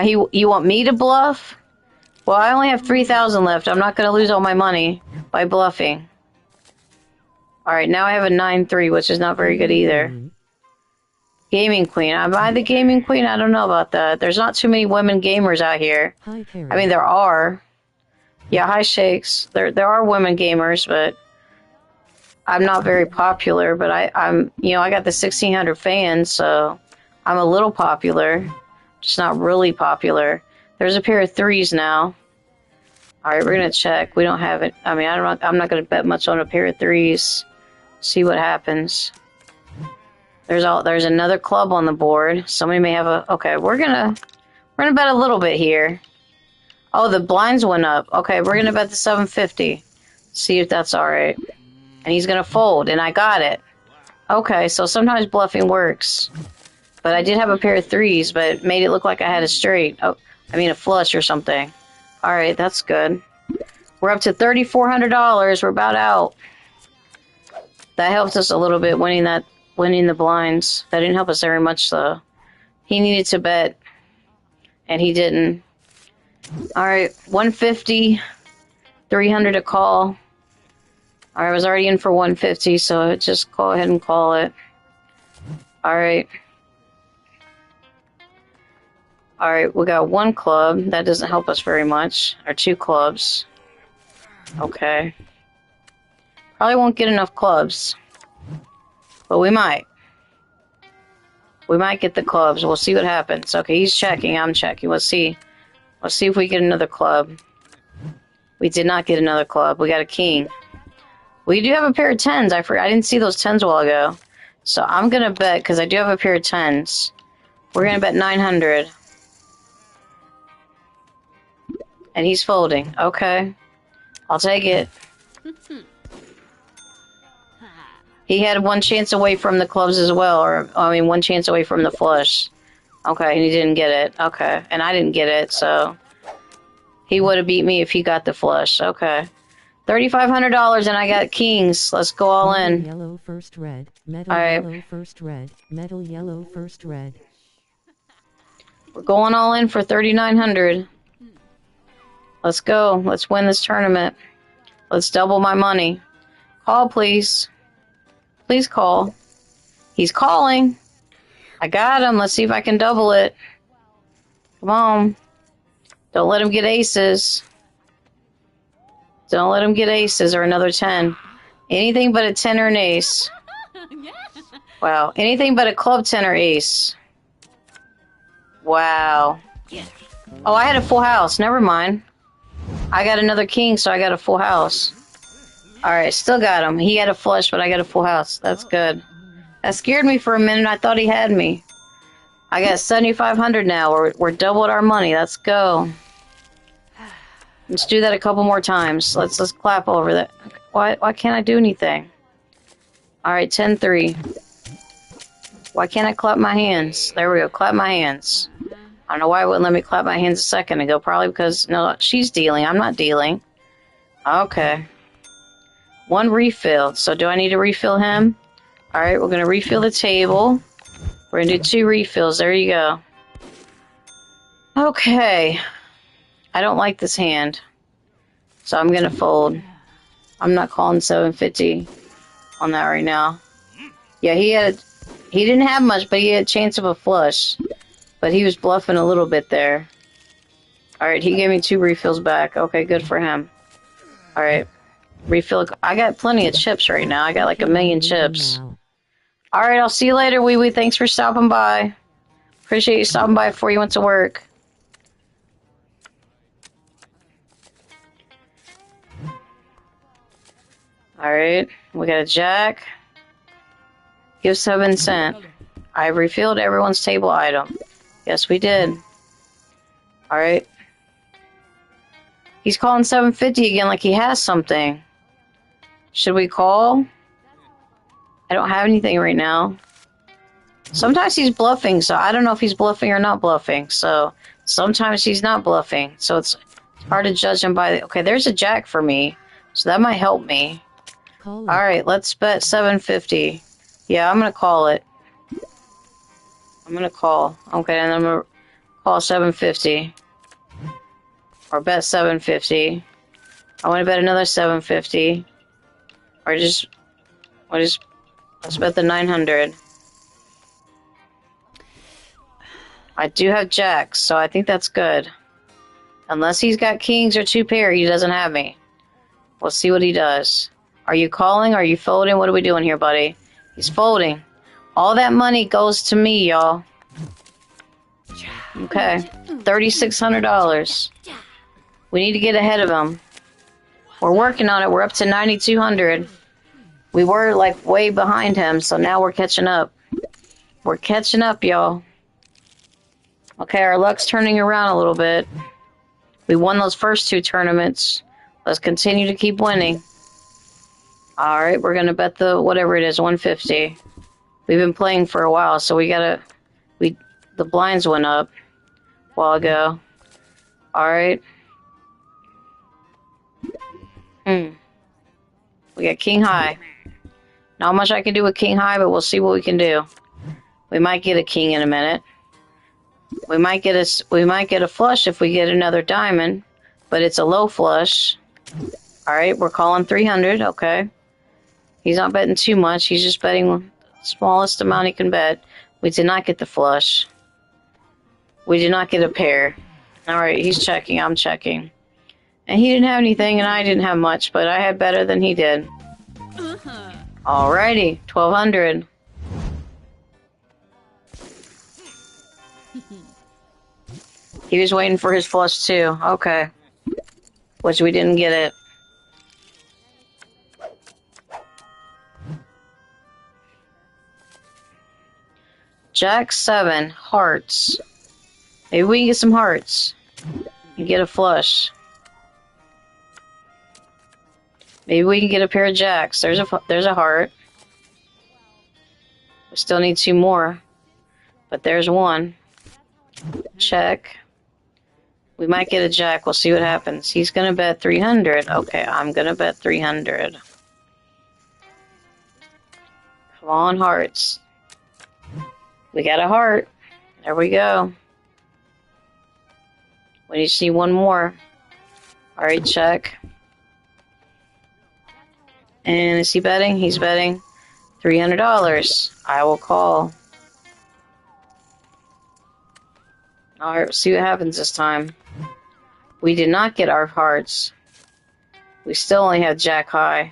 You want me to bluff? Well, I only have 3,000 left. I'm not going to lose all my money by bluffing. Alright, now I have a 9-3, which is not very good either. Gaming Queen. Am I the Gaming Queen? I don't know about that. There's not too many women gamers out here. I mean, there are. Yeah, high shakes. There are women gamers, but I'm not very popular, but I'm, you know, I got the 1,600 fans, so I'm a little popular, just not really popular. There's a pair of threes now. All right, we're gonna check. We don't have it. I mean, I'm not gonna bet much on a pair of threes. See what happens. There's another club on the board. Somebody may have a. Okay, we're gonna bet a little bit here. Oh, the blinds went up. Okay, we're gonna bet the 750. See if that's all right. And he's gonna fold, and I got it. Okay, so sometimes bluffing works. But I did have a pair of threes, but it made it look like I had a straight. Oh, I mean a flush or something. All right, that's good. We're up to $3,400. We're about out. That helped us a little bit winning the blinds. That didn't help us very much though. He needed to bet, and he didn't. All right, 150, 300 a call. I was already in for 150, so just go ahead and call it. All right. All right, we got one club. That doesn't help us very much. Or two clubs. Okay. Probably won't get enough clubs. But we might. We might get the clubs. We'll see what happens. Okay, he's checking. I'm checking. Let's see. Let's see if we get another club. We did not get another club. We got a king. We do have a pair of tens. I didn't see those tens a while ago. So I'm going to bet, because I do have a pair of tens. We're going to bet 900. And he's folding. Okay. I'll take it. He had one chance away from the clubs as well. Or, I mean, one chance away from the flush. Okay, and he didn't get it. Okay. And I didn't get it, so... He would have beat me if he got the flush. Okay. $3,500 and I got kings. Let's go all in. Yellow first red. Metal all right. Yellow first red. Metal yellow first red. We're going all in for 3,900. Let's go. Let's win this tournament. Let's double my money. Call, please. Please call. He's calling. I got him. Let's see if I can double it. Come on. Don't let him get aces. Don't let him get aces or another 10. Anything but a 10 or an ace. Wow. Anything but a club 10 or ace. Wow. Oh, I had a full house. Never mind. I got another king, so I got a full house. Alright, still got him. He had a flush, but I got a full house. That's good. That scared me for a minute. I thought he had me. I got 7,500 now. We're doubled our money. Let's go. Let's do that a couple more times. Let's clap over that. Why can't I do anything? Alright, 10-3. Why can't I clap my hands? There we go. Clap my hands. I don't know why it wouldn't let me clap my hands a second ago. Probably because, no, she's dealing. I'm not dealing. Okay. One refill. So do I need to refill him? Alright, we're going to refill the table. We're going to do 2 refills. There you go. Okay. I don't like this hand. So I'm going to fold. I'm not calling 750 on that right now. Yeah, he didn't have much, but he had a chance of a flush. But he was bluffing a little bit there. Alright, he gave me 2 refills back. Okay, good for him. Alright. Refill. I got plenty of chips right now. I got like 1,000,000 chips. Alright, I'll see you later, Wee Wee. Thanks for stopping by. Appreciate you stopping by before you went to work. Alright, we got a jack. Give 7 cents. I refilled everyone's table item. Yes, we did. Alright. He's calling 750 again like he has something. Should we call? I don't have anything right now. Sometimes he's bluffing, so I don't know if he's bluffing or not bluffing. So sometimes he's not bluffing. So it's hard to judge him by... Okay, there's a jack for me. So that might help me. Alright, let's bet 750. Yeah, I'm going to call it. I'm going to call. Okay, and I'm going to call 750. Or bet 750. I want to bet another 750. Or just... let's bet the 900. I do have jacks, so I think that's good. Unless he's got kings or 2 pair, he doesn't have me. We'll see what he does. Are you calling? Are you folding? What are we doing here, buddy? He's folding. All that money goes to me, y'all. Okay. $3,600. We need to get ahead of him. We're working on it. We're up to 9,200. We were, like, way behind him, so now we're catching up. We're catching up, y'all. Okay, our luck's turning around a little bit. We won those first 2 tournaments. Let's continue to keep winning. Alright, we're gonna bet the, whatever it is, 150. We've been playing for a while, so the blinds went up a while ago. Alright. We got king high. Not much I can do with king high, but we'll see what we can do. We might get a king in a minute. We might get a flush if we get another diamond, but it's a low flush. Alright, we're calling 300, okay. He's not betting too much, he's just betting the smallest amount he can bet. We did not get the flush. We did not get a pair. Alright, he's checking, I'm checking. And he didn't have anything, and I didn't have much, but I had better than he did. Alrighty, 1,200. He was waiting for his flush too. Okay. Which we didn't get it. Jack 7, hearts. Maybe we can get some hearts. And get a flush. Maybe we can get a pair of jacks. There's a heart. We still need 2 more. But there's 1. Check. We might get a jack. We'll see what happens. He's going to bet 300. Okay, I'm going to bet 300. Come on, hearts. We got a heart. There we go. We need to see 1 more. Alright, check. And is he betting? He's betting $300. I will call. Alright, we'll see what happens this time. We did not get our hearts. We still only have jack high.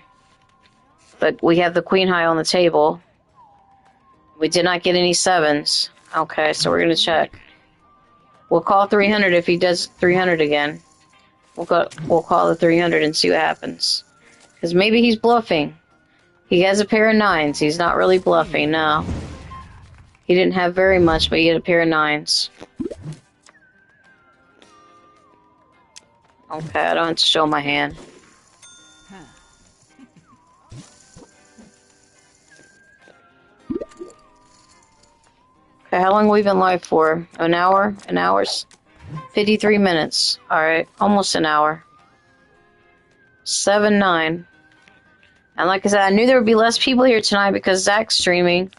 But we have the queen high on the table. We did not get any 7s. Okay, so we're going to check. We'll call 300 if he does 300 again. We'll call the 300 and see what happens. Because maybe he's bluffing. He has a pair of 9s. He's not really bluffing, no. He didn't have very much, but he had a pair of 9s. Okay, I don't have to show my hand. Okay, how long have we been live for? An hour? An hour's 53 minutes. Alright, almost an hour. 7-9. And like I said, I knew there would be less people here tonight because Zach's streaming.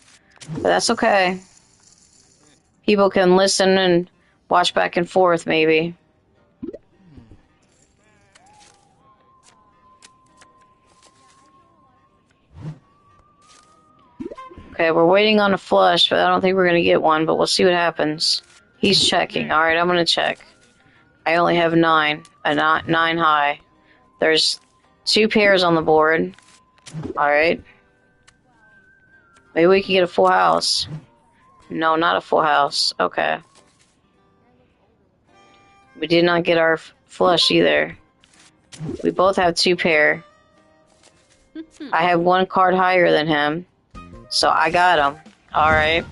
But that's okay. People can listen and watch back and forth, maybe. Okay, we're waiting on a flush, but I don't think we're going to get one, but we'll see what happens. He's checking. Alright, I'm going to check. I only have 9. A 9 high. There's 2 pairs on the board. Alright. Maybe we can get a full house. No, not a full house. Okay. We did not get our flush either. We both have 2 pair. I have 1 card higher than him. So I got him. Alright.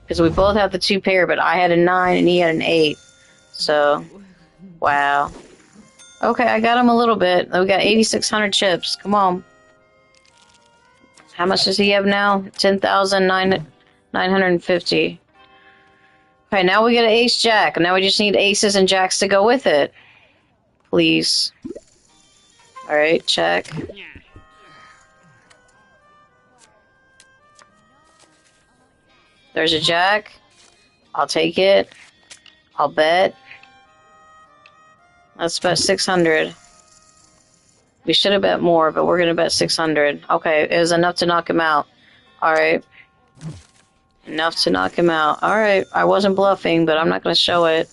Because we both have the 2 pair, but I had a 9 and he had an 8. So, wow. Okay, I got him a little bit. We got 8,600 chips. Come on. How much does he have now? 10,950. Okay, now we get an ace jack. Now we just need aces and jacks to go with it. Please. Alright, check. There's a jack. I'll take it. I'll bet. Let's bet 600. We should have bet more, but we're going to bet 600. Okay, it was enough to knock him out. Alright. Enough to knock him out. Alright, I wasn't bluffing, but I'm not going to show it.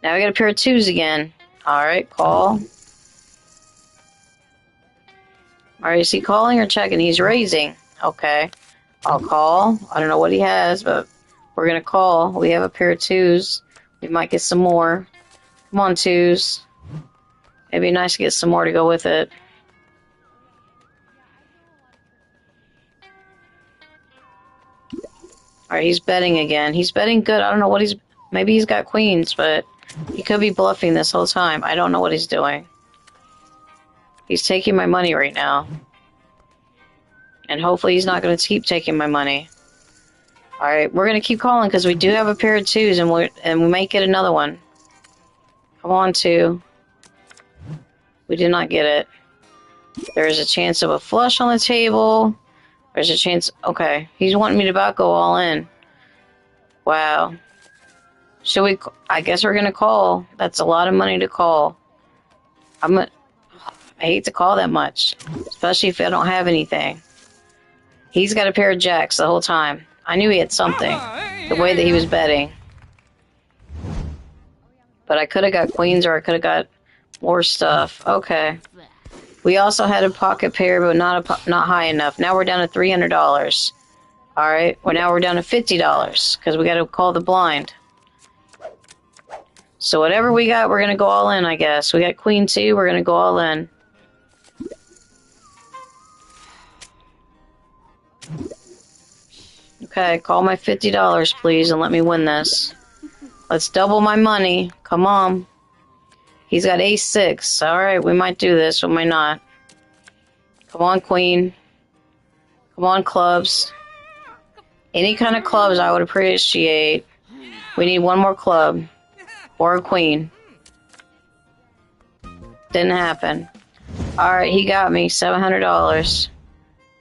Now we got a pair of twos again. Alright, call. Alright, is he calling or checking? He's raising. Okay. I'll call. I don't know what he has, but we're gonna call. We have a pair of twos. We might get some more. Come on, twos. It'd be nice to get some more to go with it. Alright, he's betting again. He's betting good. I don't know what he's... Maybe he's got queens, but he could be bluffing this whole time. I don't know what he's doing. He's taking my money right now. And hopefully he's not going to keep taking my money. Alright, we're going to keep calling because we do have a pair of twos and we might get another one. Come on, two. We did not get it. There is a chance of a flush on the table. There's a chance... Okay, he's wanting me to about go all in. Wow. Should we... I guess we're going to call. That's a lot of money to call. I hate to call that much. Especially if I don't have anything. He's got a pair of jacks the whole time. I knew he had something. The way that he was betting. But I could have got queens or I could have got more stuff. Okay. We also had a pocket pair, but not high enough. Now we're down to $300. Alright, well now we're down to $50 because we got to call the blind. So whatever we got, we're going to go all in, I guess. We got queen two, we're going to go all in. Okay, call my $50, please, and let me win this. Let's double my money. Come on. He's got ace-6. Alright, we might do this, we might not. Come on, queen. Come on, clubs. Any kind of clubs I would appreciate. We need one more club. Or a queen. Didn't happen. Alright, he got me. $700.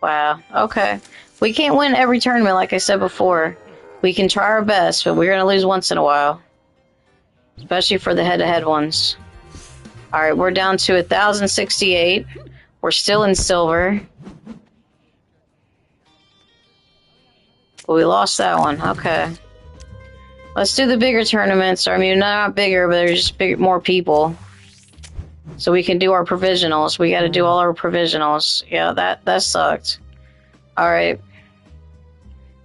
Wow. Okay. We can't win every tournament, like I said before. We can try our best, but we're going to lose once in a while. Especially for the head-to-head ones. Alright, we're down to 1,068. We're still in silver. But we lost that one. Okay. Let's do the bigger tournaments. I mean, not bigger, but there's just more people. So we can do our provisionals. We got to do all our provisionals. Yeah, that sucked. Alright.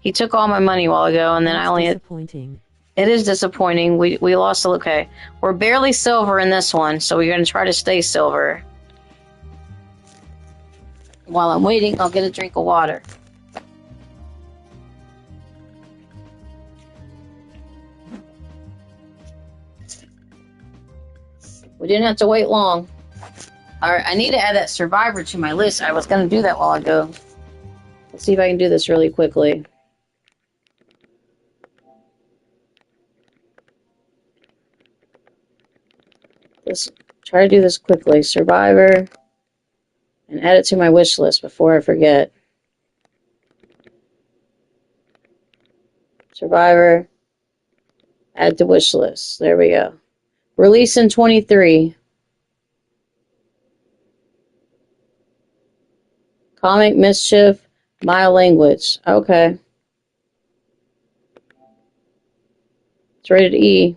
He took all my money a while ago, and then I only... Disappointing. It is disappointing. We lost... Okay. We're barely silver in this one, so we're going to try to stay silver. While I'm waiting, I'll get a drink of water. We didn't have to wait long. Alright, I need to add that survivor to my list. I was going to do that while ago. Let's see if I can do this really quickly. Let's try to do this quickly. Survivor. And add it to my wish list before I forget. Survivor. Add to wish list. There we go. Release in 23. Comic Mischief. My language. Okay. It's rated E.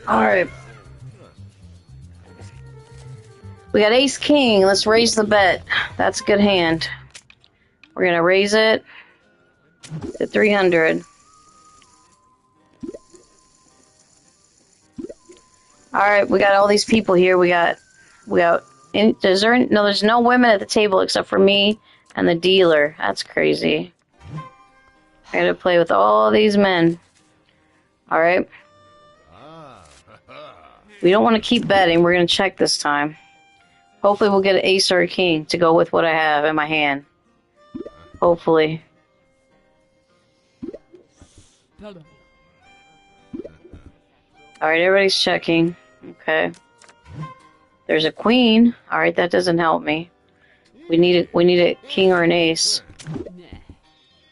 Alright. We got Ace King. Let's raise the bet. That's a good hand. We're going to raise it to 300. Alright, we got all these people here. There's no women at the table except for me and the dealer. That's crazy. I gotta play with all these men. Alright. We don't want to keep betting. We're gonna check this time. Hopefully we'll get an ace or a king to go with what I have in my hand. Hopefully. Alright, everybody's checking. Okay. There's a queen. Alright, that doesn't help me. We need a king or an ace.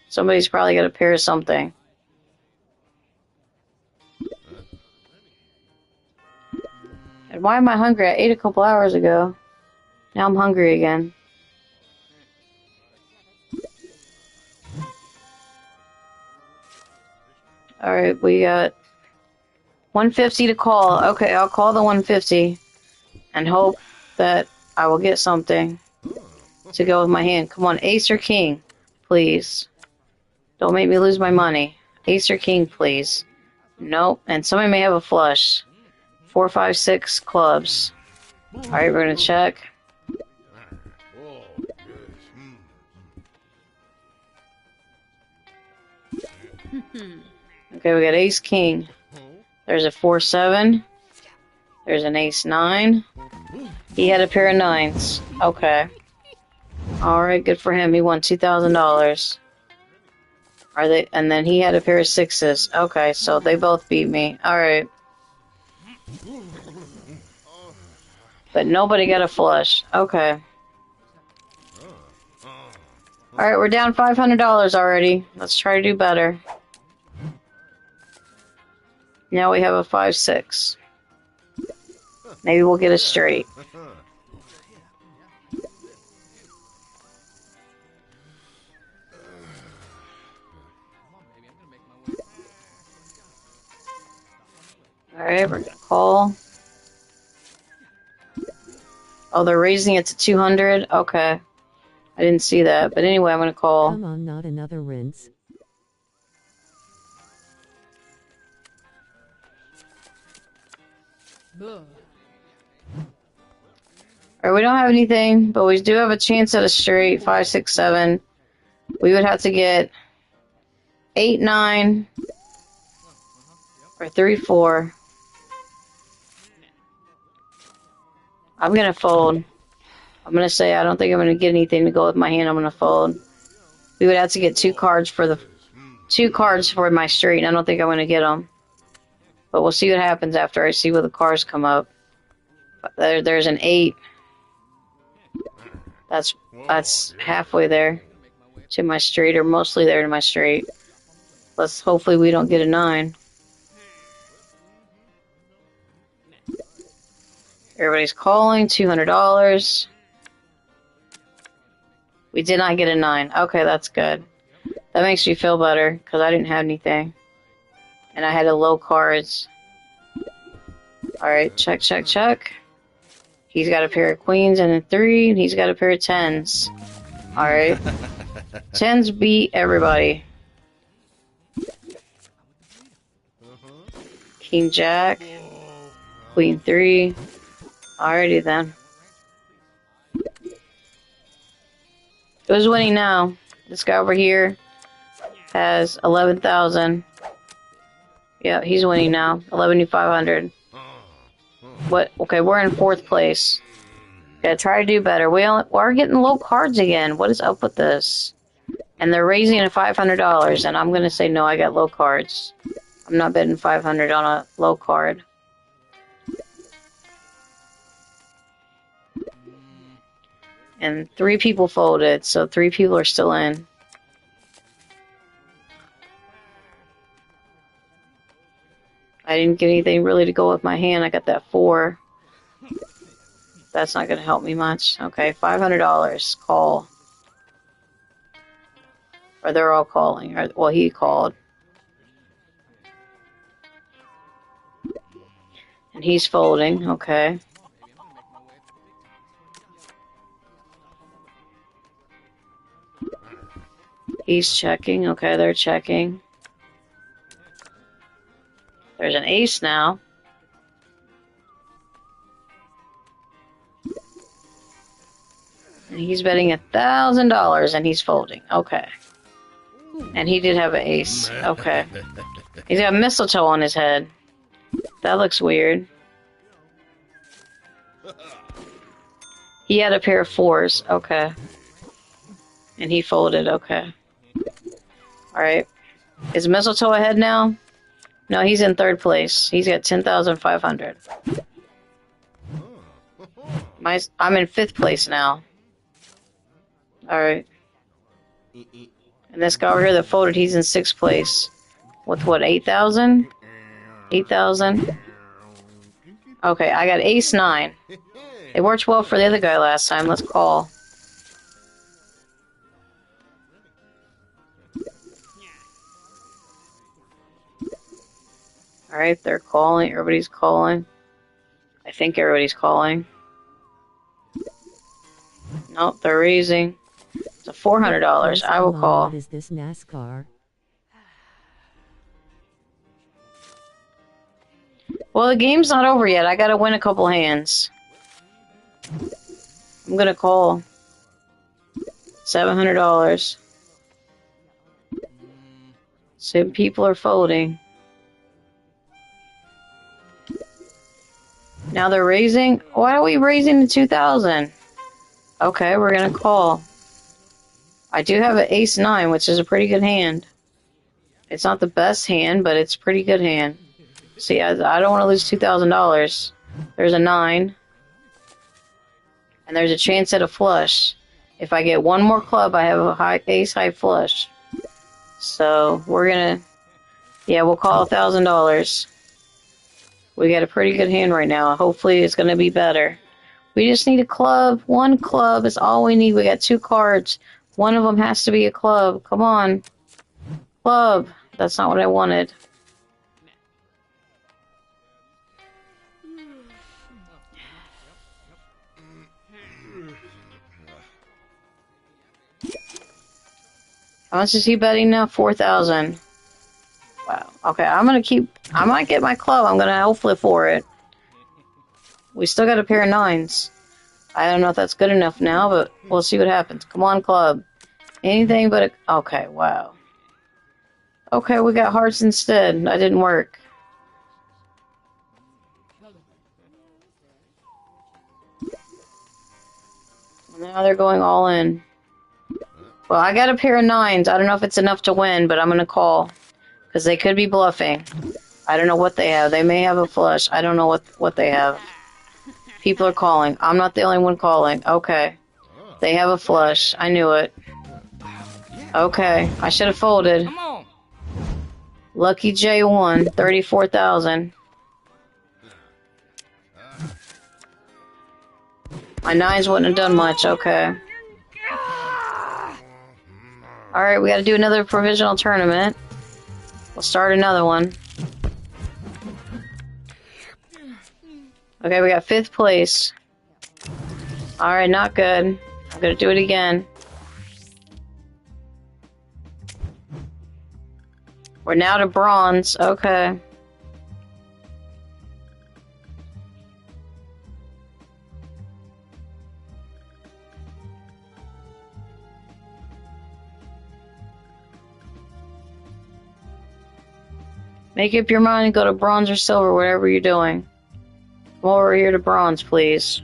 Somebody's probably got a pair of something. And why am I hungry? I ate a couple hours ago. Now I'm hungry again. Alright, we got 150 to call. Okay, I'll call the 150 and hope that I will get something to go with my hand. Come on, ace or king, please. Don't make me lose my money. Ace or king, please. Nope, and somebody may have a flush. 4, 5, 6 clubs. Alright, we're gonna check. Okay, we got ace king. There's a 4, 7. There's an ace 9. He had a pair of 9s. Okay. Alright, good for him. He won $2,000. Are they? And then he had a pair of 6s. Okay, so they both beat me. Alright. But nobody got a flush. Okay. Alright, we're down $500 already. Let's try to do better. Now we have a 5, 6. Maybe we'll get a straight. Alright, we're gonna call. Oh, they're raising it to 200? Okay. I didn't see that. But anyway, I'm gonna call. Come on, not another rinse. Alright, we don't have anything, but we do have a chance at a straight. 5, 6, 7. We would have to get 8, 9, or 3, 4. I'm gonna fold. I'm gonna say I don't think I'm gonna get anything to go with my hand. I'm gonna fold. We would have to get 2 cards for my straight, and I don't think I'm gonna get them. But we'll see what happens after I see where the cards come up. There's an 8. That's halfway there to my straight, or mostly there to my straight. Let's hopefully we don't get a 9. Everybody's calling. $200. We did not get a 9. Okay, that's good. That makes me feel better because I didn't have anything, and I had a low cards. All right, check, check, check. He's got a pair of queens and a 3, and he's got a pair of 10s. Alright. 10s beat everybody. King Jack. Queen 3. Alrighty then. Who's winning now? This guy over here has 11,000. Yeah, he's winning now. 11,500. What? Okay, we're in 4th place. Gotta try to do better. We're getting low cards again. What is up with this? And they're raising it $500, and I'm gonna say no. I got low cards. I'm not betting 500 on a low card. And 3 people folded, so 3 people are still in. I didn't get anything really to go with my hand. I got that 4. That's not going to help me much. Okay, $500. Call. Or they're all calling. Or, well, he called. And he's folding. Okay. He's checking. Okay, they're checking. There's an ace now. And he's betting $1,000 and he's folding. Okay. And he did have an ace. Okay. He's got mistletoe on his head. That looks weird. He had a pair of 4s. Okay. And he folded. Okay. Alright. Is mistletoe ahead now? No, he's in 3rd place. He's got 10,500. I'm in 5th place now. Alright. And this guy over here that folded, he's in 6th place. With what, 8,000? 8,000? Okay, I got ace 9. It worked well for the other guy last time. Let's call. Alright, they're calling. Everybody's calling. I think everybody's calling. Nope, they're raising. It's a $400. I will call. What is this NASCAR? Well, the game's not over yet. I gotta win a couple hands. I'm gonna call. $700. Some people are folding. Now they're raising. Why are we raising to 2,000? Okay, we're gonna call. I do have an ace-9, which is a pretty good hand. It's not the best hand, but it's a pretty good hand. See, I don't want to lose $2,000. There's a 9. And there's a chance at a flush. If I get one more club, I have a ace-high flush. So, we're gonna... Yeah, we'll call $1,000. We got a pretty good hand right now. Hopefully it's gonna be better. We just need a club. One club is all we need. We got 2 cards. One of them has to be a club. Come on. Club. That's not what I wanted. How much is he betting now? 4,000. Wow. Okay, I might get my club. I'm gonna hopefully for it. We still got a pair of 9s. I don't know if that's good enough now, but we'll see what happens. Come on, club. Anything but a... Okay, wow. Okay, we got hearts instead. That didn't work. Now they're going all in. Well, I got a pair of 9s. I don't know if it's enough to win, but I'm going to call. Because they could be bluffing. I don't know what they have. They may have a flush. I don't know what they have. People are calling. I'm not the only one calling. Okay. They have a flush. I knew it. Okay. I should have folded. Lucky J won. 34,000. My 9s wouldn't have done much. Okay. Alright, we gotta do another provisional tournament. We'll start another one. Okay, we got 5th place. Alright, not good. I'm gonna do it again. We're now to bronze. Okay. Make up your mind and go to bronze or silver, whatever you're doing. Come over here to bronze, please.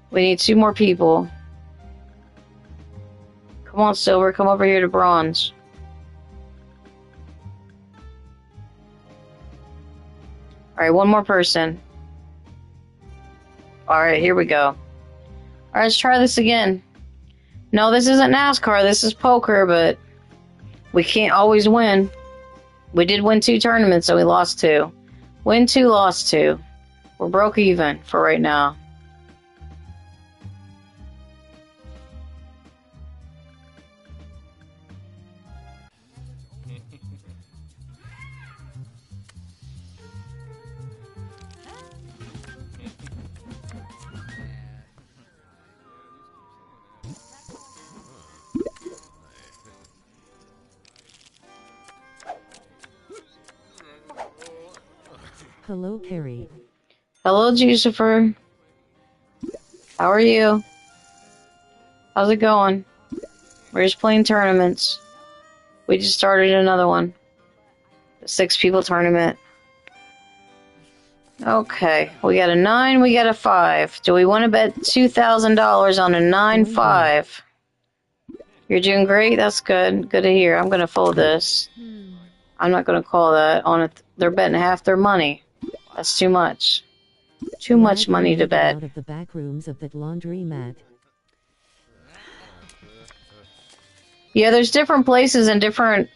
We need 2 more people. Come on, silver, come over here to bronze. Alright, 1 more person. Alright, here we go. Alright, let's try this again. No, this isn't NASCAR, this is poker, but we can't always win. We did win 2 tournaments, so we lost 2. Win 2, lost 2. We're broke even for right now. Hello, Carrie. Hello, Jucifer. How are you? How's it going? We're just playing tournaments. We just started another one. The 6 people tournament. Okay, we got a 9, we got a 5. Do we want to bet $2,000 on a 9-5? You're doing great? That's good. Good to hear. I'm going to fold this. I'm not going to call that on it. They're betting half their money. That's too much. Too much money to bet. Out of the back rooms of that laundromat. Yeah, there's different places and different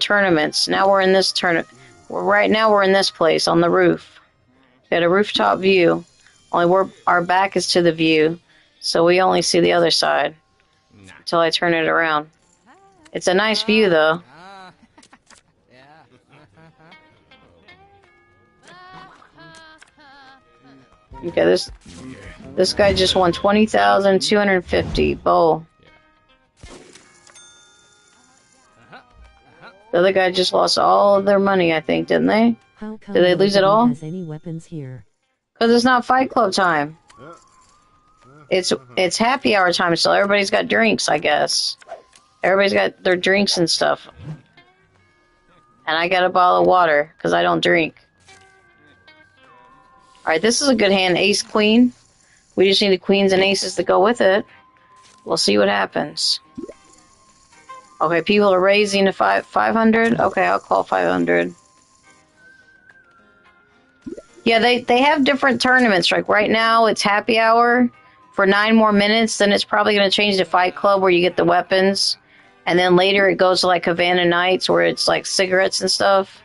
tournaments. Now we're in this tournament. Right now we're in this place on the roof. We got a rooftop view. Only our back is to the view, so we only see the other side. until I turn it around. It's a nice view, though. Okay, this guy just won 20,250. Bowl. The other guy just lost all of their money, I think, didn't they? How come Did they lose it all? Has any weapons here? Because it's not Fight Club time. It's happy hour time, so everybody's got drinks, I guess. Everybody's got their drinks and stuff. And I got a bottle of water, because I don't drink. Alright, this is a good hand. Ace, queen. We just need the queens and aces to go with it. We'll see what happens. Okay, people are raising to 500. Okay, I'll call 500. Yeah, they have different tournaments. Like right now, it's happy hour for 9 more minutes. Then it's probably going to change to Fight Club where you get the weapons. And then later it goes to like Havana Nights where it's like cigarettes and stuff.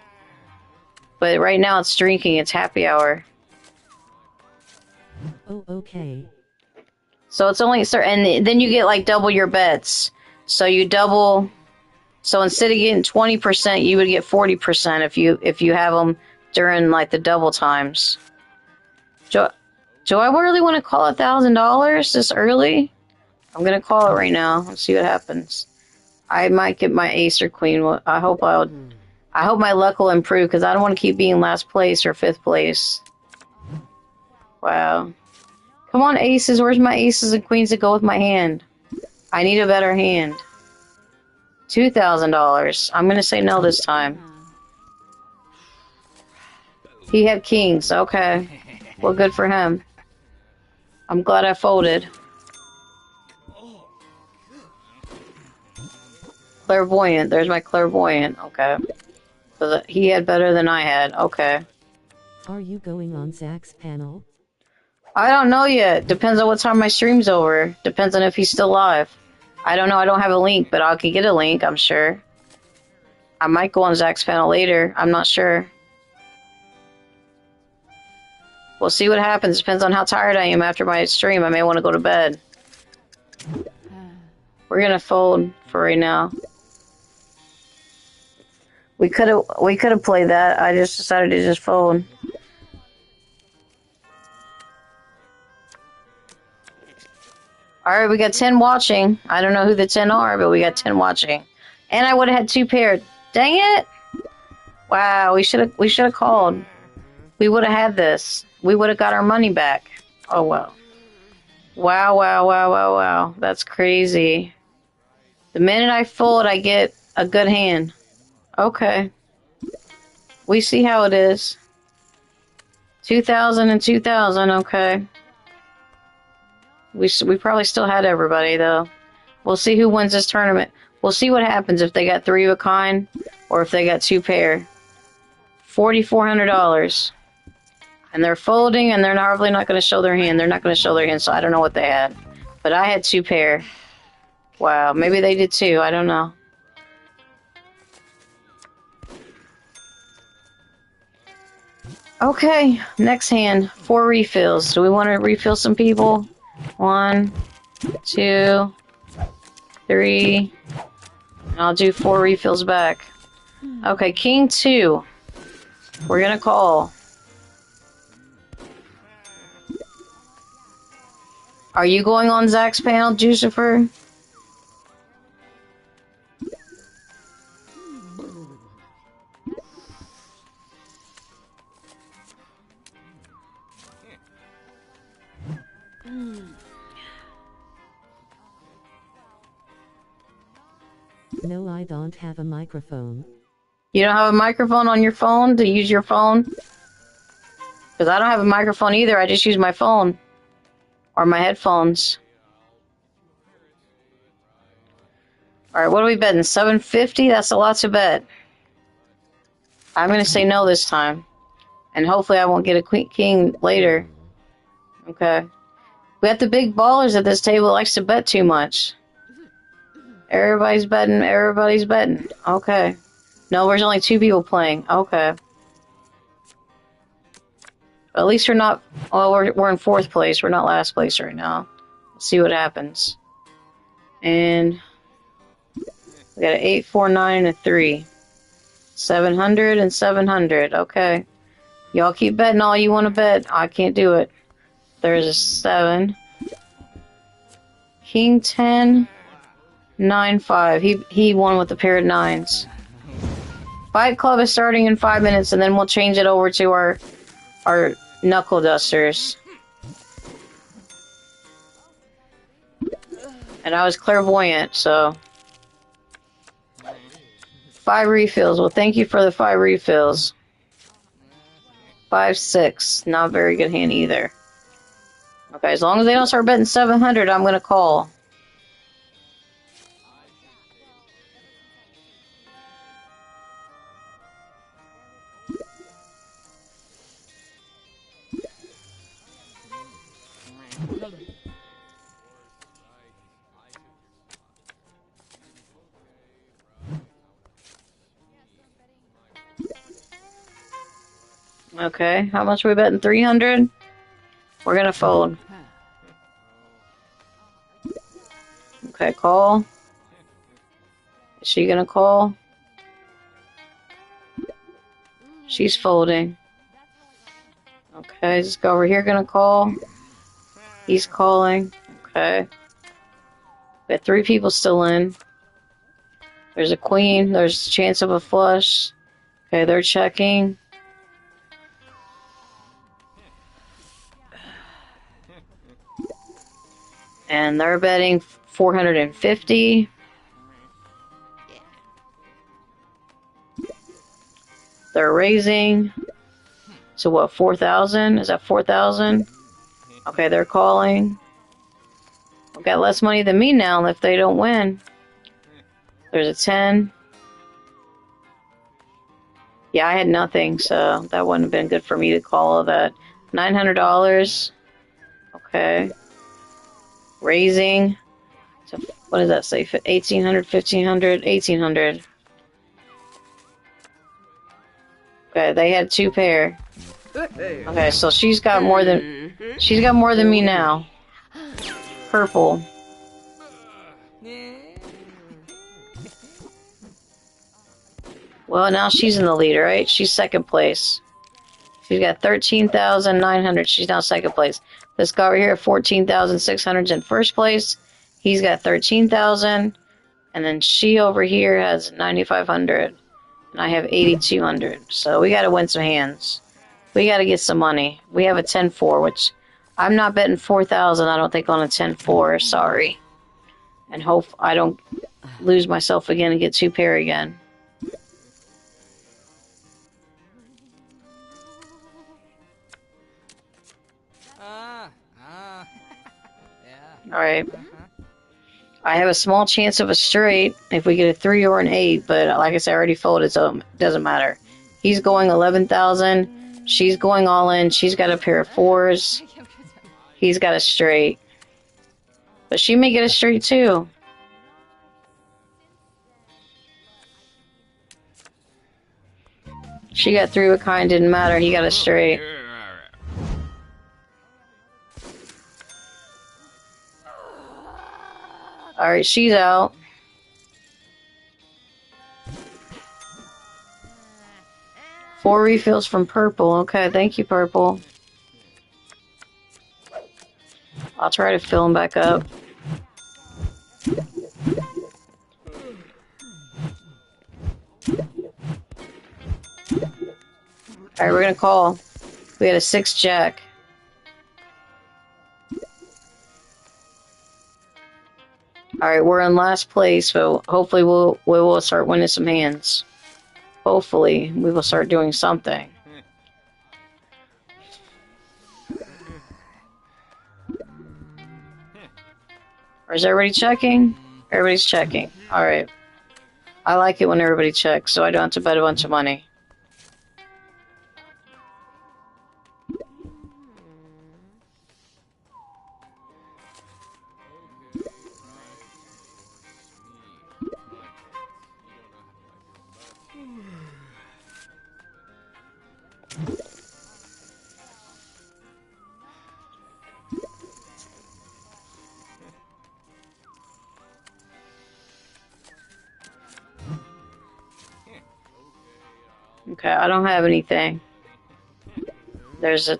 But right now it's drinking. It's happy hour. Oh, okay. So it's only and then you get like double your bets. So you double. So instead of getting 20%, you would get 40% if you have them during like the double times. Do I really want to call $1,000 this early? I'm gonna call it right now and see what happens. I might get my ace or queen. I hope my luck will improve because I don't want to keep being last place or 5th place. Wow. Come on, aces. Where's my aces and queens to go with my hand? I need a better hand. $2,000. I'm gonna say no this time. He had kings. Okay. Well, good for him. I'm glad I folded. Clairvoyant. There's my clairvoyant. Okay. So he had better than I had. Okay. Are you going on Zach's panel? I don't know yet. Depends on what time my stream's over. Depends on if he's still live. I don't know. I don't have a link, but I can get a link, I'm sure. I might go on Zach's panel later. I'm not sure. We'll see what happens. Depends on how tired I am after my stream. I may want to go to bed. We're gonna fold for right now. We could have played that. I just decided to just fold. Alright, we got 10 watching. I don't know who the 10 are, but we got 10 watching. And I would have had 2 pairs. Dang it! Wow, we should have called. We would have had this. We would have got our money back. Oh well. Wow, wow, wow, wow, wow. That's crazy. The minute I fold, I get a good hand. Okay. We see how it is. 2,000 and 2,000, okay. We probably still had everybody, though. We'll see who wins this tournament. We'll see what happens if they got 3 of a kind or if they got 2 pair. $4,400. And they're folding, and they're probably not going to show their hand. They're not going to show their hand, so I don't know what they had. But I had 2 pair. Wow, maybe they did too. I don't know. Okay, next hand. 4 refills. Do we want to refill some people? 1, 2, 3. And I'll do 4 refills back. Okay, king 2. We're going to call. Are you going on Zach's panel, Jucifer? No, I don't have a microphone. You don't have a microphone on your phone to use your phone? Because I don't have a microphone either. I just use my phone. Or my headphones. Alright, what are we betting? 750? That's a lot to bet. I'm going to say no this time. And hopefully I won't get a queen king later. Okay. We got the big ballers at this table that likes to bet too much. Everybody's betting. Everybody's betting. Okay. No, there's only 2 people playing. Okay. At least we're not... Well, we're in 4th place. We're not last place right now. Let's see what happens. And we got an 8, 4, 9, and a 3. 700 and 700. Okay. Y'all keep betting all you want to bet. I can't do it. There's a 7. King 10, 9, 5. He won with a pair of 9s. Fight Club is starting in 5 minutes, and then we'll change it over to our knuckle dusters. And I was clairvoyant, so 5 refills. Well, thank you for the 5 refills. 5, 6. Not a very good hand either. Okay, as long as they don't start betting 700, I'm going to call. Okay, how much are we betting? 300? We're going to fold. Okay, call. Is she going to call? She's folding. Okay, let's go over here, going to call. He's calling. Okay. We got 3 people still in. There's a queen. There's a chance of a flush. Okay, they're checking. And they're betting 450. They're raising. So what, 4,000? Is that 4,000? Okay, they're calling. I've got less money than me now if they don't win. There's a 10. Yeah, I had nothing, so that wouldn't have been good for me to call all that. $900. Okay. Raising. So what does that say? 1,800, 1,500, 1,800. Okay, they had 2 pair. Okay, so she's got more than me now. Purple. Well, now she's in the lead, right? She's second place. She's got 13,900. She's now second place. This guy over here, 14,600 is in first place. He's got 13,000. And then she over here has 9,500. And I have 8,200. So we got to win some hands. We got to get some money. We have a 10-4, which I'm not betting 4,000, I don't think, on a 10-4. Sorry. And hope I don't lose myself again and get 2 pair again. Alright. I have a small chance of a straight if we get a 3 or an 8, but like I said, I already folded, so it doesn't matter. He's going 11,000. She's going all in. She's got a pair of 4s. He's got a straight. But she may get a straight too. She got 3 of a kind, didn't matter. He got a straight. Alright, she's out. Four refills from Purple. Okay, thank you, Purple. I'll try to fill them back up. Alright, we're gonna call. We had a 6 jack. Alright, we're in last place, so hopefully we will start winning some hands. Hopefully, we will start doing something. Or is everybody checking? Everybody's checking. Alright. I like it when everybody checks, so I don't have to bet a bunch of money. Okay, I don't have anything. There's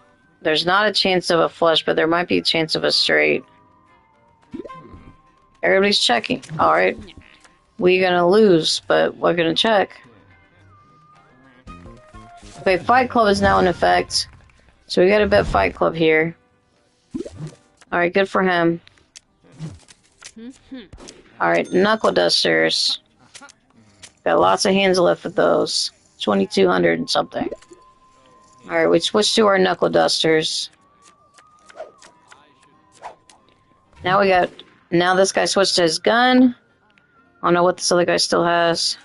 not a chance of a flush, but there might be a chance of a straight. Everybody's checking. Alright. We're gonna lose, but we're gonna check. Okay, Fight Club is now in effect. So we gotta bet Fight Club here. Alright, good for him. Alright, Knuckle Dusters. Got lots of hands left with those. 2,200 and something. Alright, we switch to our Knuckle Dusters. Now this guy switched to his gun. I don't know what this other guy still has.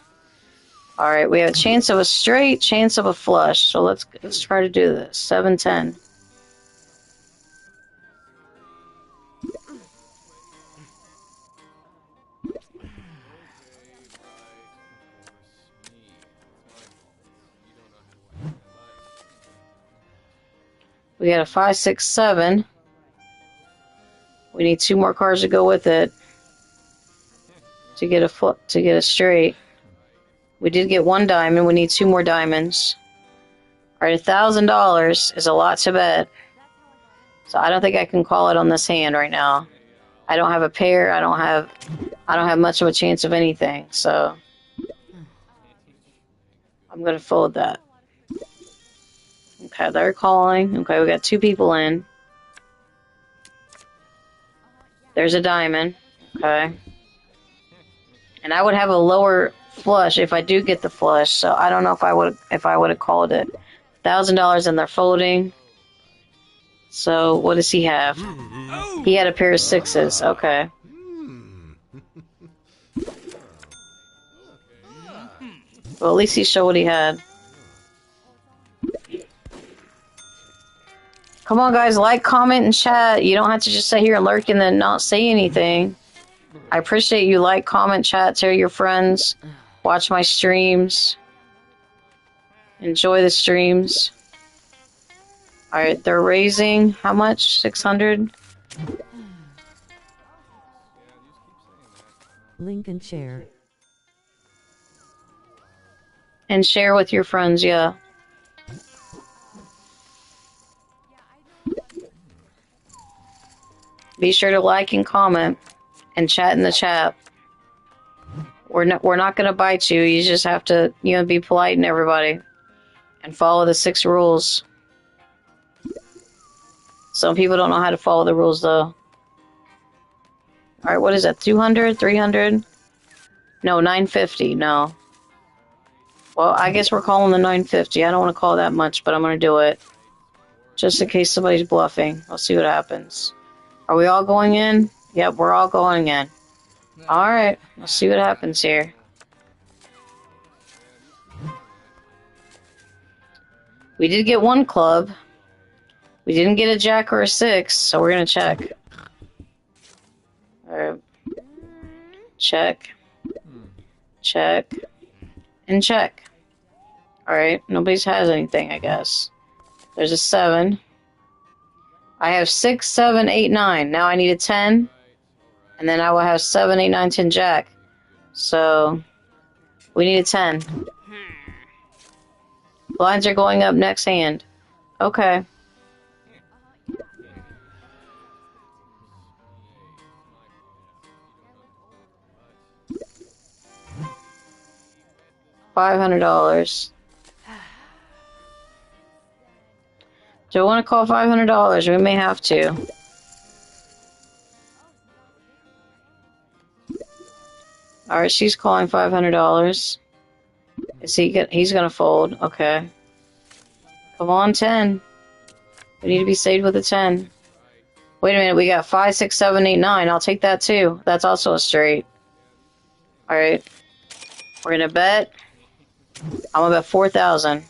Alright, we have a chance of a straight, chance of a flush. So let's try to do this. 7-10. We got a 5, 6, 7. We need 2 more cards to go with it to get a straight. We did get 1 diamond. We need 2 more diamonds. All right, $1,000 is a lot to bet. So I don't think I can call it on this hand right now. I don't have a pair. I don't have much of a chance of anything. So I'm gonna fold that. Okay, they're calling. Okay, we got 2 people in. There's a diamond. Okay. And I would have a lower flush if I do get the flush, so I don't know if I would have called it. $1,000 and they're folding. So what does he have? He had a pair of 6s. Okay. Well, at least he showed what he had. Come on, guys, like, comment, and chat. You don't have to just sit here and lurk and then not say anything. I appreciate you. Like, comment, chat, tell your friends. Watch my streams. Enjoy the streams. Alright, they're raising how much? 600? Link and share. And share with your friends, yeah. Be sure to like and comment and chat in the chat. We're not gonna bite you. You just have to, be polite and everybody. And follow the 6 rules. Some people don't know how to follow the rules though. Alright, what is that? 200? 300? No, 950. No. Well, I guess we're calling the 950. I don't want to call that much, but I'm gonna do it. Just in case somebody's bluffing. I'll see what happens. Are we all going in? Yep, we're all going in. Alright, let's see what happens here. We did get 1 club. We didn't get a jack or a 6, so we're gonna check. Alright. Check. Check. And check. Alright, nobody has anything, I guess. There's a 7. I have 6, 7, 8, 9. Now I need a 10. And then I will have 7, 8, 9, 10 jack. So, we need a 10. Blinds are going up next hand. Okay. $500. Do I want to call $500? We may have to. Alright, she's calling $500. He's gonna fold. Okay. Come on, 10. We need to be saved with a 10. Wait a minute, we got 5, 6, 7, 8, 9. I'll take that too. That's also a straight. Alright. We're gonna bet. I'm gonna bet 4,000.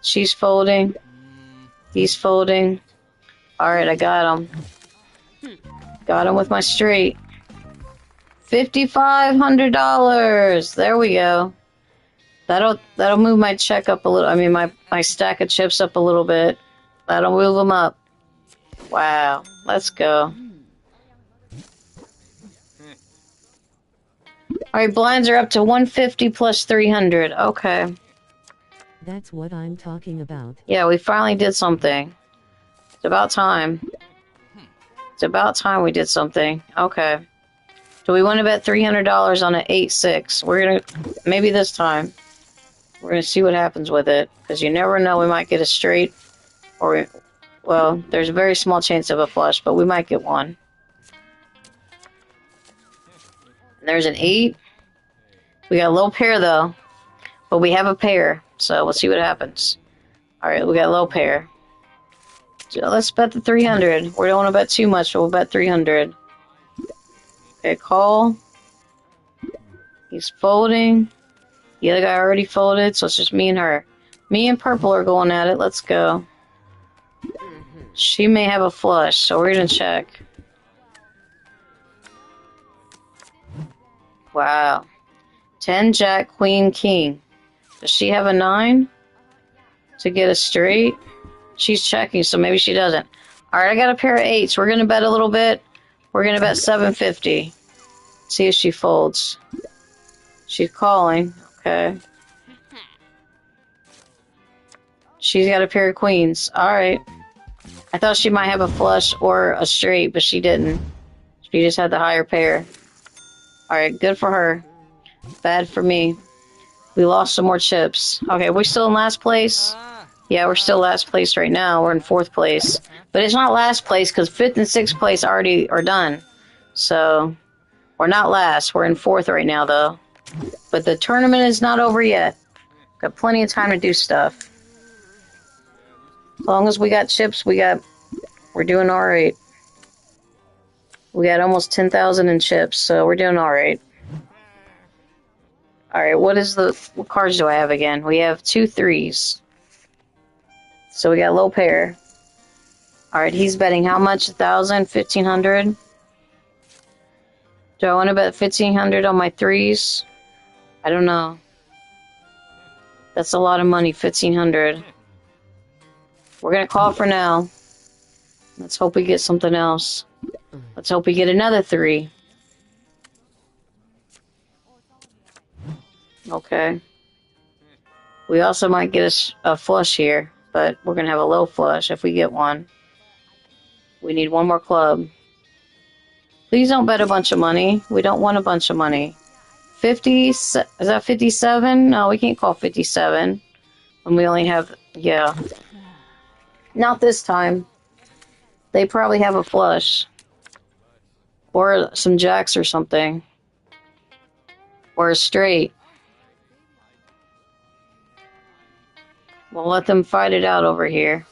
She's folding. He's folding. Alright, I got him. Got him with my straight. $5,500. There we go. That'll move my check up a little. I mean, my stack of chips up a little bit. That'll move them up. Wow. Let's go. Alright, blinds are up to 150 plus 300. Okay. That's what I'm talking about. Yeah, we finally did something. It's about time. It's about time we did something. Okay. So we want to bet $300 on an 8-6. We're gonna... Maybe this time. We're gonna see what happens with it. Because you never know, we might get a straight. Or... Well, there's a very small chance of a flush, but we might get one. And there's an 8. We got a little pair, though. But we have a pair, so we'll see what happens. Alright, we got a low pair. So let's bet the 300. We don't want to bet too much, but we'll bet 300. Okay, call. He's folding. The other guy already folded, so it's just me and her. Me and purple are going at it. Let's go. She may have a flush, so we're going to check. Wow. 10, jack, queen, king. Does she have a 9 to get a straight? She's checking, so maybe she doesn't. Alright, I got a pair of 8s. We're going to bet a little bit. We're going to bet 750. See if she folds. She's calling. Okay. She's got a pair of queens. Alright. I thought she might have a flush or a straight, but she didn't. She just had the higher pair. Alright, good for her. Bad for me. We lost some more chips. Okay, we're still in last place? Yeah, we're still last place right now. We're in 4th place. But it's not last place because 5th and 6th place already are done. So, we're not last. We're in 4th right now, though. But the tournament is not over yet. Got plenty of time to do stuff. As long as we got chips, we're doing alright. We got almost 10,000 in chips, so we're doing alright. Alright, what cards do I have again? We have 2 3s. So we got a low pair. Alright, he's betting how much? 1,000? 1,500? Do I want to bet 1,500 on my 3s? I don't know. That's a lot of money, 1,500. We're gonna call for now. Let's hope we get something else. Let's hope we get another 3. Okay. We also might get a flush here, but we're going to have a low flush if we get one. We need one more club. Please don't bet a bunch of money. We don't want a bunch of money. 50? Is that 57? No, we can't call 57. And we only have... Yeah. Not this time. They probably have a flush. Or some jacks or something. Or a straight. We'll let them fight it out over here.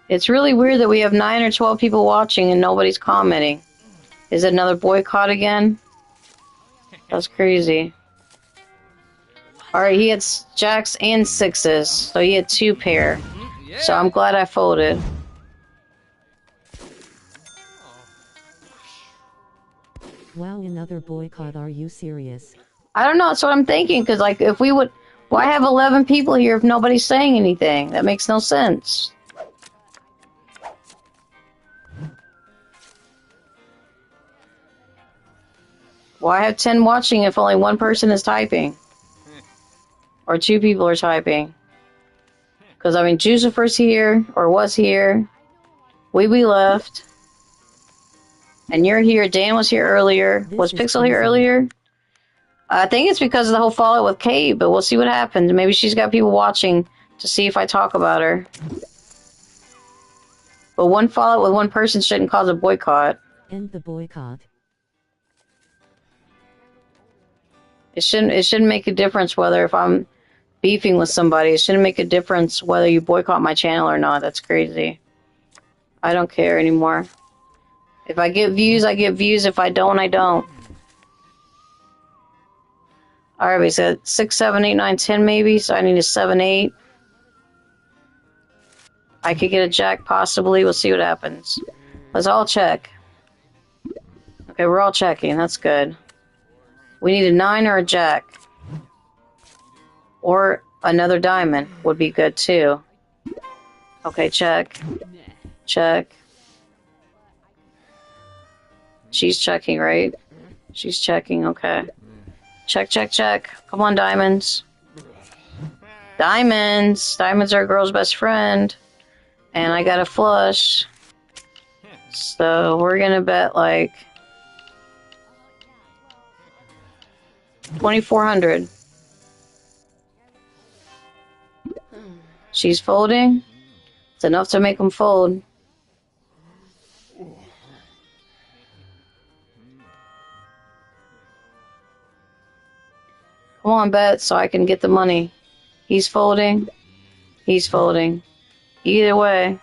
It's really weird that we have 9 or 12 people watching and nobody's commenting. Is it another boycott again? That's crazy. Alright, he had jacks and 6s, so he had 2 pair. So I'm glad I folded. Wow, another boycott, are you serious? I don't know, that's what I'm thinking, because, like, if we would... Why have 11 people here if nobody's saying anything? That makes no sense. Why have 10 watching if only one person is typing? Or 2 people are typing? Because, I mean, Jucifer's here, or was here. We left. And you're here. Dan was here earlier. Was Pixel here earlier? I think it's because of the whole fallout with Kate, but we'll see what happens. Maybe she's got people watching to see if I talk about her. But one fallout with one person shouldn't cause a boycott. End the boycott. It shouldn't make a difference whether if I'm beefing with somebody. It shouldn't make a difference whether you boycott my channel or not. That's crazy. I don't care anymore. If I get views, I get views. If I don't, I don't. Alright, we said 6, 7, 8, 9, 10 maybe, so I need a 7, 8. I could get a jack possibly. We'll see what happens. Let's all check. Okay, we're all checking. That's good. We need a 9 or a jack. Or another diamond would be good too. Okay, check. Check. She's checking, right? She's checking, okay. Check, check, check. Come on, diamonds. Diamonds! Diamonds are a girl's best friend. And I got a flush. So we're gonna bet like 2,400. She's folding. It's enough to make them fold. Come on, bet, so I can get the money. He's folding. He's folding. Either way,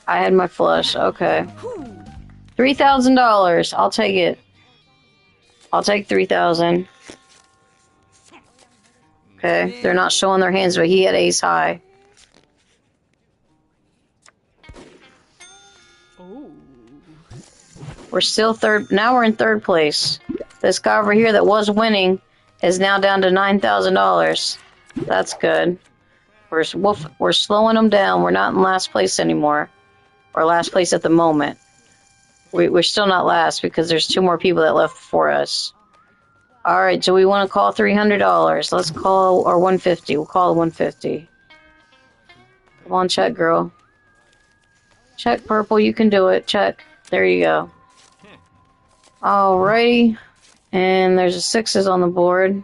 I had my flush. Okay. $3,000. I'll take it. I'll take 3,000. Okay, they're not showing their hands, but he had ace high. We're still third. Now we're in third place. This guy over here that was winning is now down to $9,000. That's good. We're slowing them down. We're not in last place anymore. Or last place at the moment. We're still not last because there's 2 more people that left before us. Alright, do we want to call $300? Let's call, or 150. We'll call it 150. Come on, check, girl. Check, purple. You can do it. Check. There you go. Alrighty. And there's a 6s on the board.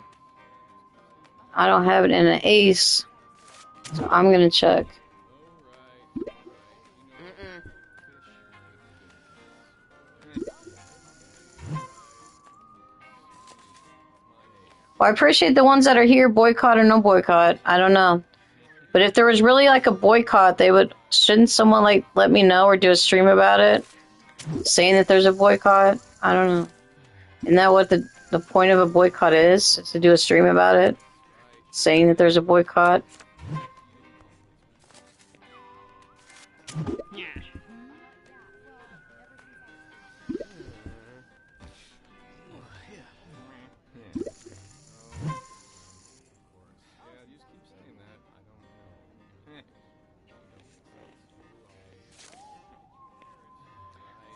I don't have it in an ace. So I'm going to check. Well, I appreciate the ones that are here, boycott or no boycott. I don't know. But if there was really like a boycott, shouldn't someone like let me know or do a stream about it? Saying that there's a boycott? I don't know. Isn't that what the point of a boycott is? Is to do a stream about it? Saying that there's a boycott?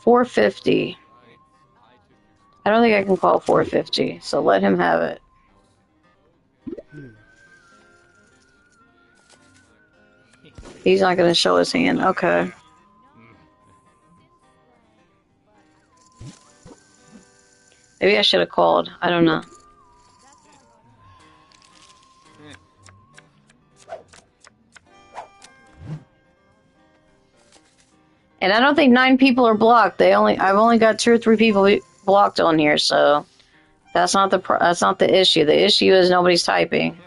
$450. I don't think I can call $450, so let him have it. He's not going to show his hand. Okay. Maybe I should have called. I don't know. And I don't think 9 people are blocked. I've only got 2 or 3 people blocked on here, so that's not the issue. The issue is nobody's typing.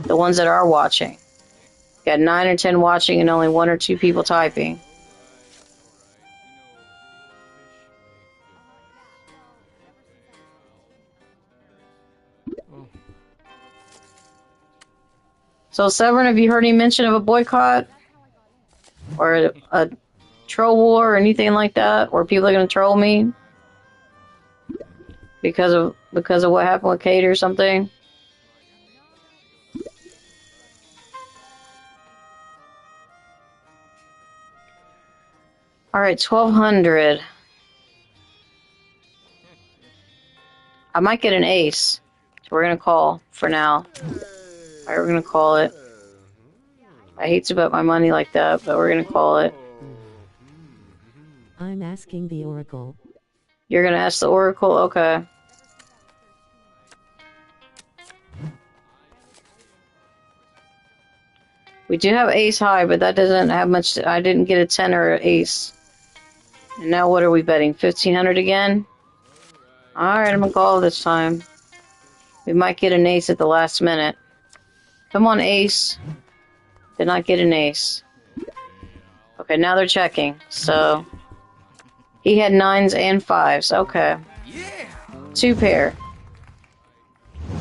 The ones that are watching. Got 9 or 10 watching and only 1 or 2 people typing. So, Severin, have you heard any mention of a boycott? Or a troll war or anything like that? Or people are going to troll me? Because of what happened with Kate or something? Alright, 1,200. I might get an ace. So we're going to call for now. Alright, we're going to call it. I hate to bet my money like that, but we're going to call it. I'm asking the Oracle. You're going to ask the Oracle? Okay. We do have ace high, but that doesn't have much. I didn't get a 10 or an ace. And now what are we betting? 1,500 again? Alright, I'm going to call this time. We might get an ace at the last minute. Come on, ace. Did not get an ace. Okay, now they're checking. So, he had 9s and 5s. Okay. 2 pair.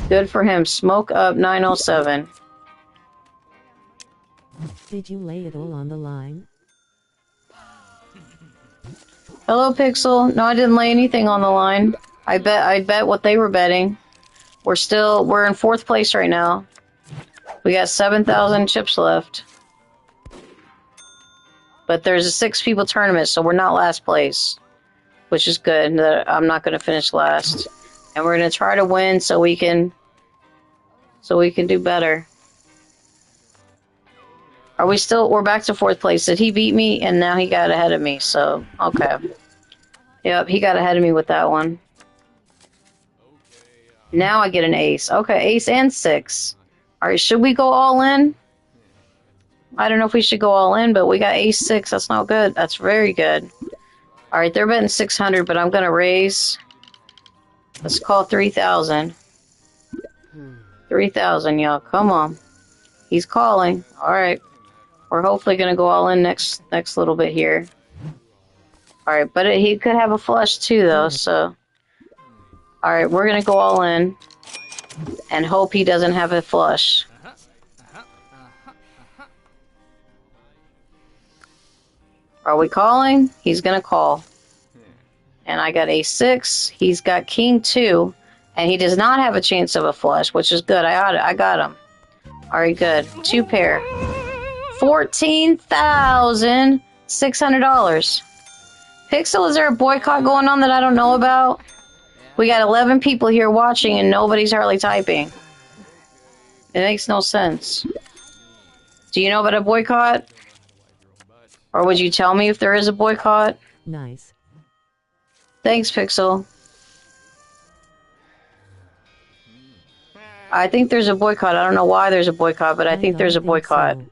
Good for him. Smoke up 907. Did you lay it all on the line? Hello, Pixel. No, I didn't lay anything on the line. I bet what they were betting. We're in 4th place right now. We got 7,000 chips left. But there's a 6 people tournament, so we're not last place, which is good. I'm not going to finish last. And we're going to try to win so we can do better. Are we still... We're back to 4th place. Did he beat me? And now he got ahead of me, so... Okay. Yep, he got ahead of me with that one. Now I get an ace. Okay, ace and 6. Alright, should we go all in? I don't know if we should go all in, but we got ace 6. That's not good. That's very good. Alright, they're betting 600, but I'm going to raise. Let's call 3,000. 3,000, y'all. Come on. He's calling. Alright. We're hopefully going to go all in next little bit here. Alright, but he could have a flush too, though, so... Alright, we're going to go all in. And hope he doesn't have a flush. Are we calling? He's going to call. And I got ace 6. He's got king 2. And he does not have a chance of a flush, which is good. I got him. Alright, good. 2 pair. $14,600. Pixel, is there a boycott going on that I don't know about? We got 11 people here watching and nobody's hardly typing. It makes no sense. Do you know about a boycott? Or would you tell me if there is a boycott? Nice. Thanks, Pixel. I think there's a boycott. I don't know why there's a boycott, but I think there's a boycott. So.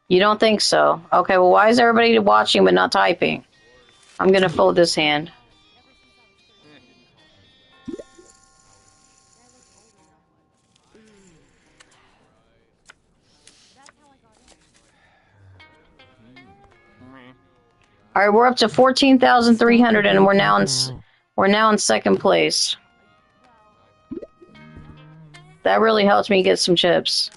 You don't think so? Okay, well, why is everybody watching but not typing? I'm gonna fold this hand. All right, we're up to 14,300, and we're now in 2nd place. That really helped me get some chips.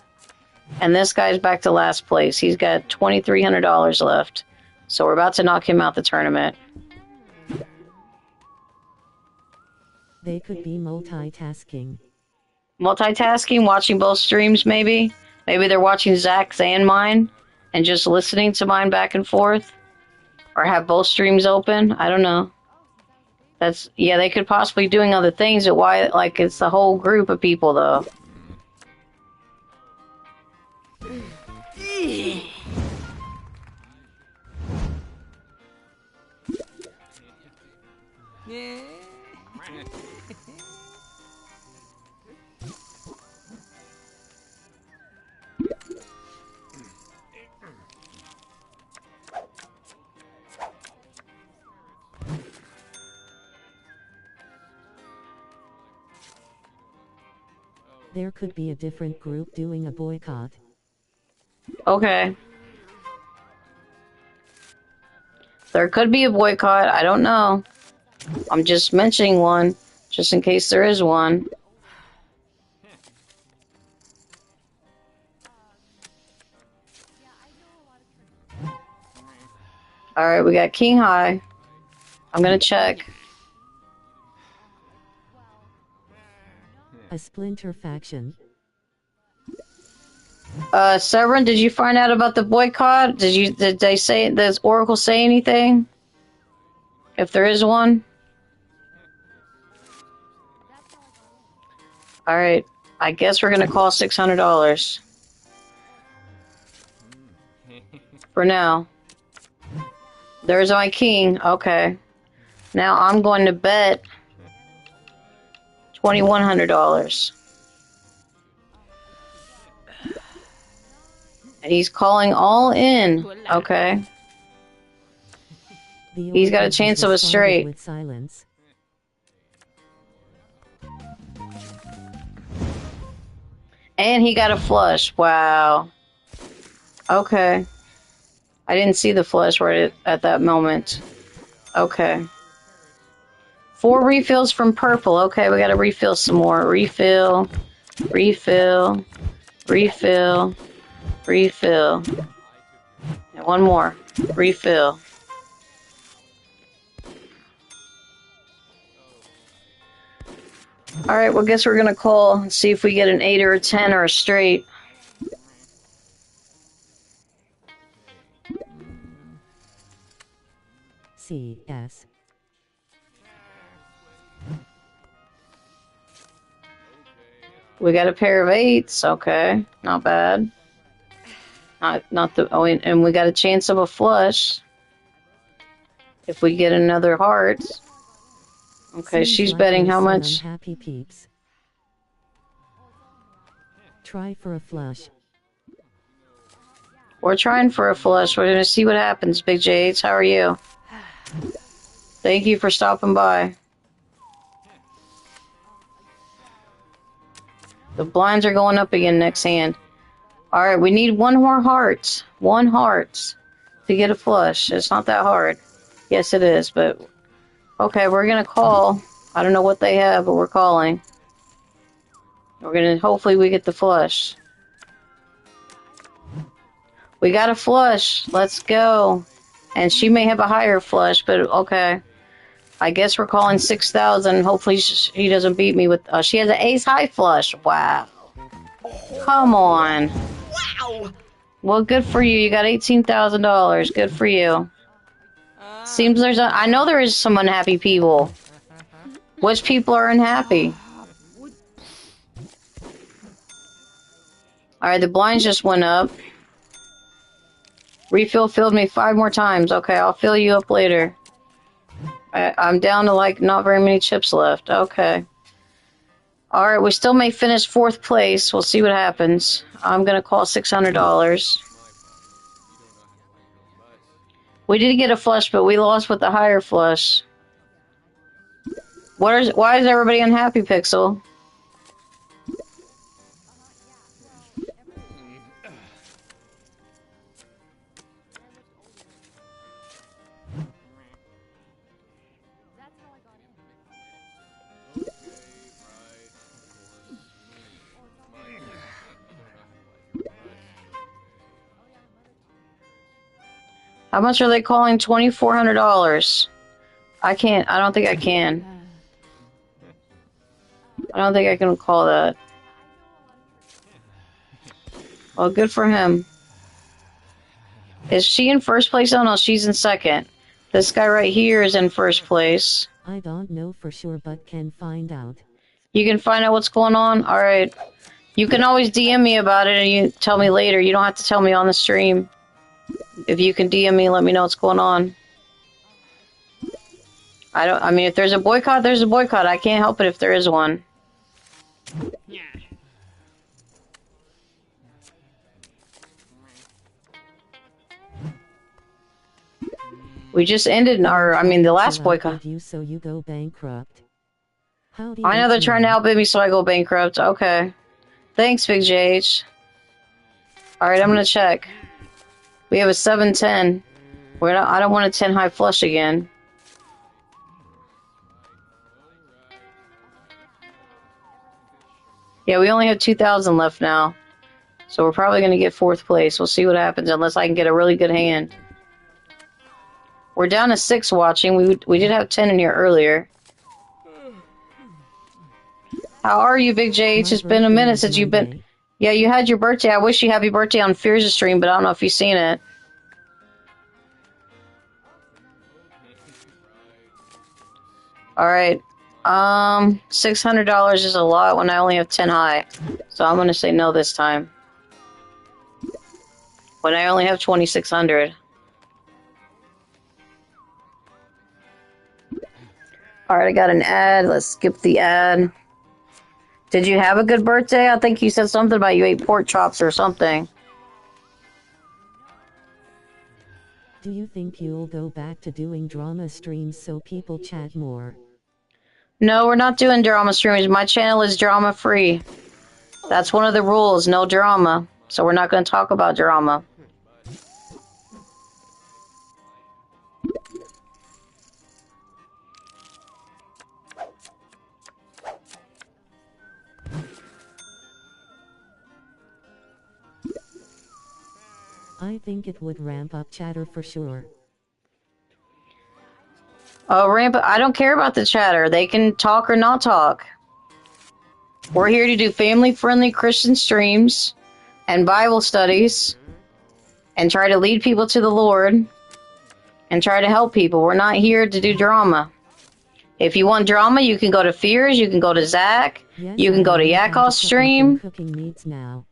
And this guy's back to last place. He's got $2,300 left, so we're about to knock him out the tournament. They could be multitasking. Multitasking, watching both streams, maybe. Maybe they're watching Zach's and mine, and just listening to mine back and forth. Or have both streams open. I don't know. Yeah, they could possibly be doing other things. But why? Like, it's the whole group of people, though. There could be a different group doing a boycott. Okay. There could be a boycott. I don't know. I'm just mentioning one, just in case there is one. Alright, we got king high. I'm gonna check. A splinter faction. Severin, did you find out about the boycott? Did they say, does Oracle say anything? If there is one? Alright, I guess we're gonna call $600. For now. There's my king, okay. Now I'm going to bet $2,100. And he's calling all in. Okay. He's got a chance of a straight. With silence. And he got a flush. Wow. Okay. I didn't see the flush right at that moment. Okay. 4 refills from purple. Okay, we gotta refill some more. Refill. Refill. Refill. Refill. And one more. Refill. Alright, well, guess we're gonna call and see if we get an 8 or a 10 or a straight. CS. We got a pair of 8s. Okay, not bad. Not the. Oh, and we got a chance of a flush. If we get another heart. Okay, Seems she's like betting there's how some much? unhappy peeps. Try for a flush. We're trying for a flush. We're gonna see what happens, Big J8s. How are you? Thank you for stopping by. The blinds are going up again next hand. Alright, we need one more heart. One heart to get a flush. It's not that hard. Yes, it is, but... Okay, we're gonna call. I don't know what they have, but we're calling. We're gonna... Hopefully we get the flush. We got a flush. Let's go. And she may have a higher flush, but okay. I guess we're calling 6,000. Hopefully she doesn't beat me with... she has an ace high flush. Wow. Come on. Wow! Well, good for you. You got $18,000. Good for you. Seems there's I know there is some unhappy people. Which people are unhappy? Alright, the blinds just went up. Refill filled me 5 more times. Okay, I'll fill you up later. I'm down to, like, not very many chips left. Okay. Alright, we still may finish 4th place. We'll see what happens. I'm gonna call $600. We did get a flush, but we lost with the higher flush. Why is everybody unhappy, Pixel? How much are they calling? $2,400. I can't. I don't think I can. I don't think I can call that. Well, good for him. Is she in first place? Oh, no, she's in second. This guy right here is in first place. I don't know for sure, but can find out. You can find out what's going on? Alright. You can always DM me about it and you tell me later. You don't have to tell me on the stream. If you can DM me, let me know what's going on. I mean, if there's a boycott, there's a boycott. I can't help it if there is one. We just ended the last boycott. You so you go bankrupt. I know they're trying to outbid me so I go bankrupt. Okay. Thanks, Big JH. Alright, I'm gonna check. We have a 7-10. I don't want a 10 high flush again. Yeah, we only have 2,000 left now. So we're probably going to get 4th place. We'll see what happens unless I can get a really good hand. We're down to 6 watching. We did have 10 in here earlier. How are you, Big JH? It's been a minute since you've been... Yeah, you had your birthday. I wish you happy birthday on Fears' stream, but I don't know if you've seen it. Alright. $600 is a lot when I only have 10 high. So I'm gonna say no this time. When I only have 2,600. Alright, I got an ad. Let's skip the ad. Did you have a good birthday? I think you said something about you ate pork chops or something. Do you think you'll go back to doing drama streams so people chat more? No, we're not doing drama streams. My channel is drama free. That's one of the rules, no drama. So we're not going to talk about drama. I think it would ramp up chatter for sure. Oh, I don't care about the chatter. They can talk or not talk. We're here to do family-friendly Christian streams and Bible studies and try to lead people to the Lord and try to help people. We're not here to do drama. If you want drama, you can go to Fears, you can go to Zach, Yes, you can go to Yakov's stream. Cooking needs now.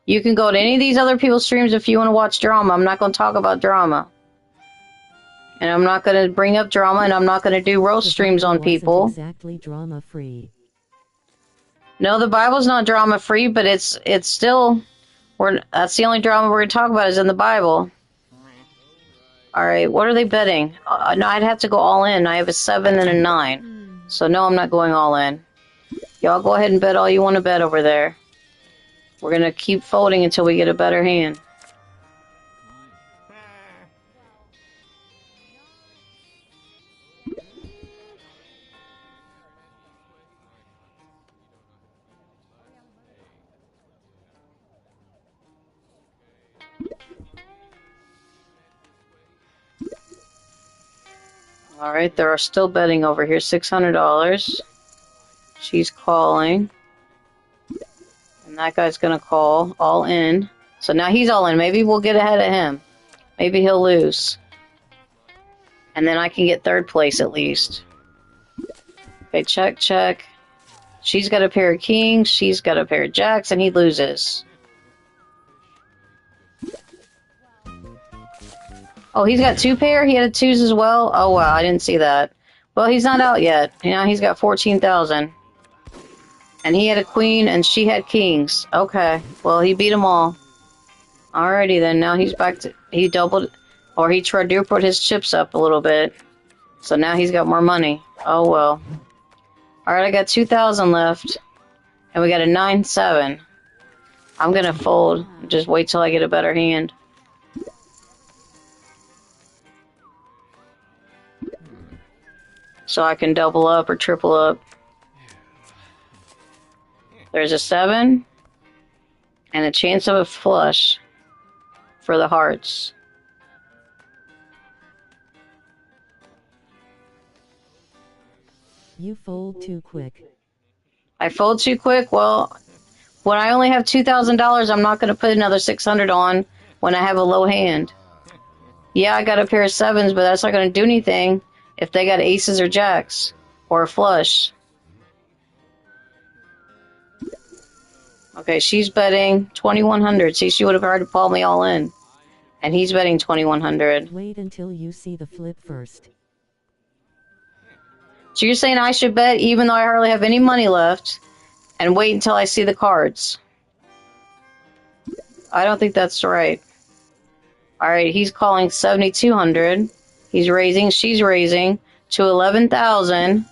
You can go to any of these other people's streams if you want to watch drama. I'm not going to talk about drama. And I'm not going to bring up drama, and I'm not going to do roast streams on people. Exactly drama free. No, the Bible's not drama free, but it's still that's the only drama we're going to talk about is in the Bible. All right, what are they betting? No, I'd have to go all in. I have a 7 and a 9. So no, I'm not going all in. Y'all go ahead and bet all you want to bet over there. We're going to keep folding until we get a better hand. All right, there are still betting over here, $600. She's calling. And that guy's going to call all in. So now he's all in. Maybe we'll get ahead of him. Maybe he'll lose. And then I can get third place at least. Okay, check, check. She's got a pair of kings. She's got a pair of jacks, and he loses. Oh, he's got 2 pair? He had 2s as well? Oh, wow, I didn't see that. Well, he's not out yet. You know, he's got 14,000. And he had a queen, and she had kings. Okay, well, he beat them all. Alrighty, then. Now he's back to... He doubled... Or he quadrupled his chips up a little bit. So now he's got more money. Oh, well. Alright, I got 2,000 left. And we got a 9-7. I'm gonna fold. Just wait till I get a better hand. So I can double up or triple up. There's a 7. And a chance of a flush for the hearts. You fold too quick. I fold too quick? Well, when I only have $2,000, I'm not going to put another 600 on when I have a low hand. Yeah, I got a pair of 7s, but that's not going to do anything if they got aces or jacks or a flush. Okay, she's betting 2,100. See, she would have already called me all in. And he's betting 2,100. Wait until you see the flip first. So you're saying I should bet even though I hardly have any money left and wait until I see the cards? I don't think that's right. Alright, he's calling 7,200. He's raising, she's raising to 11,000.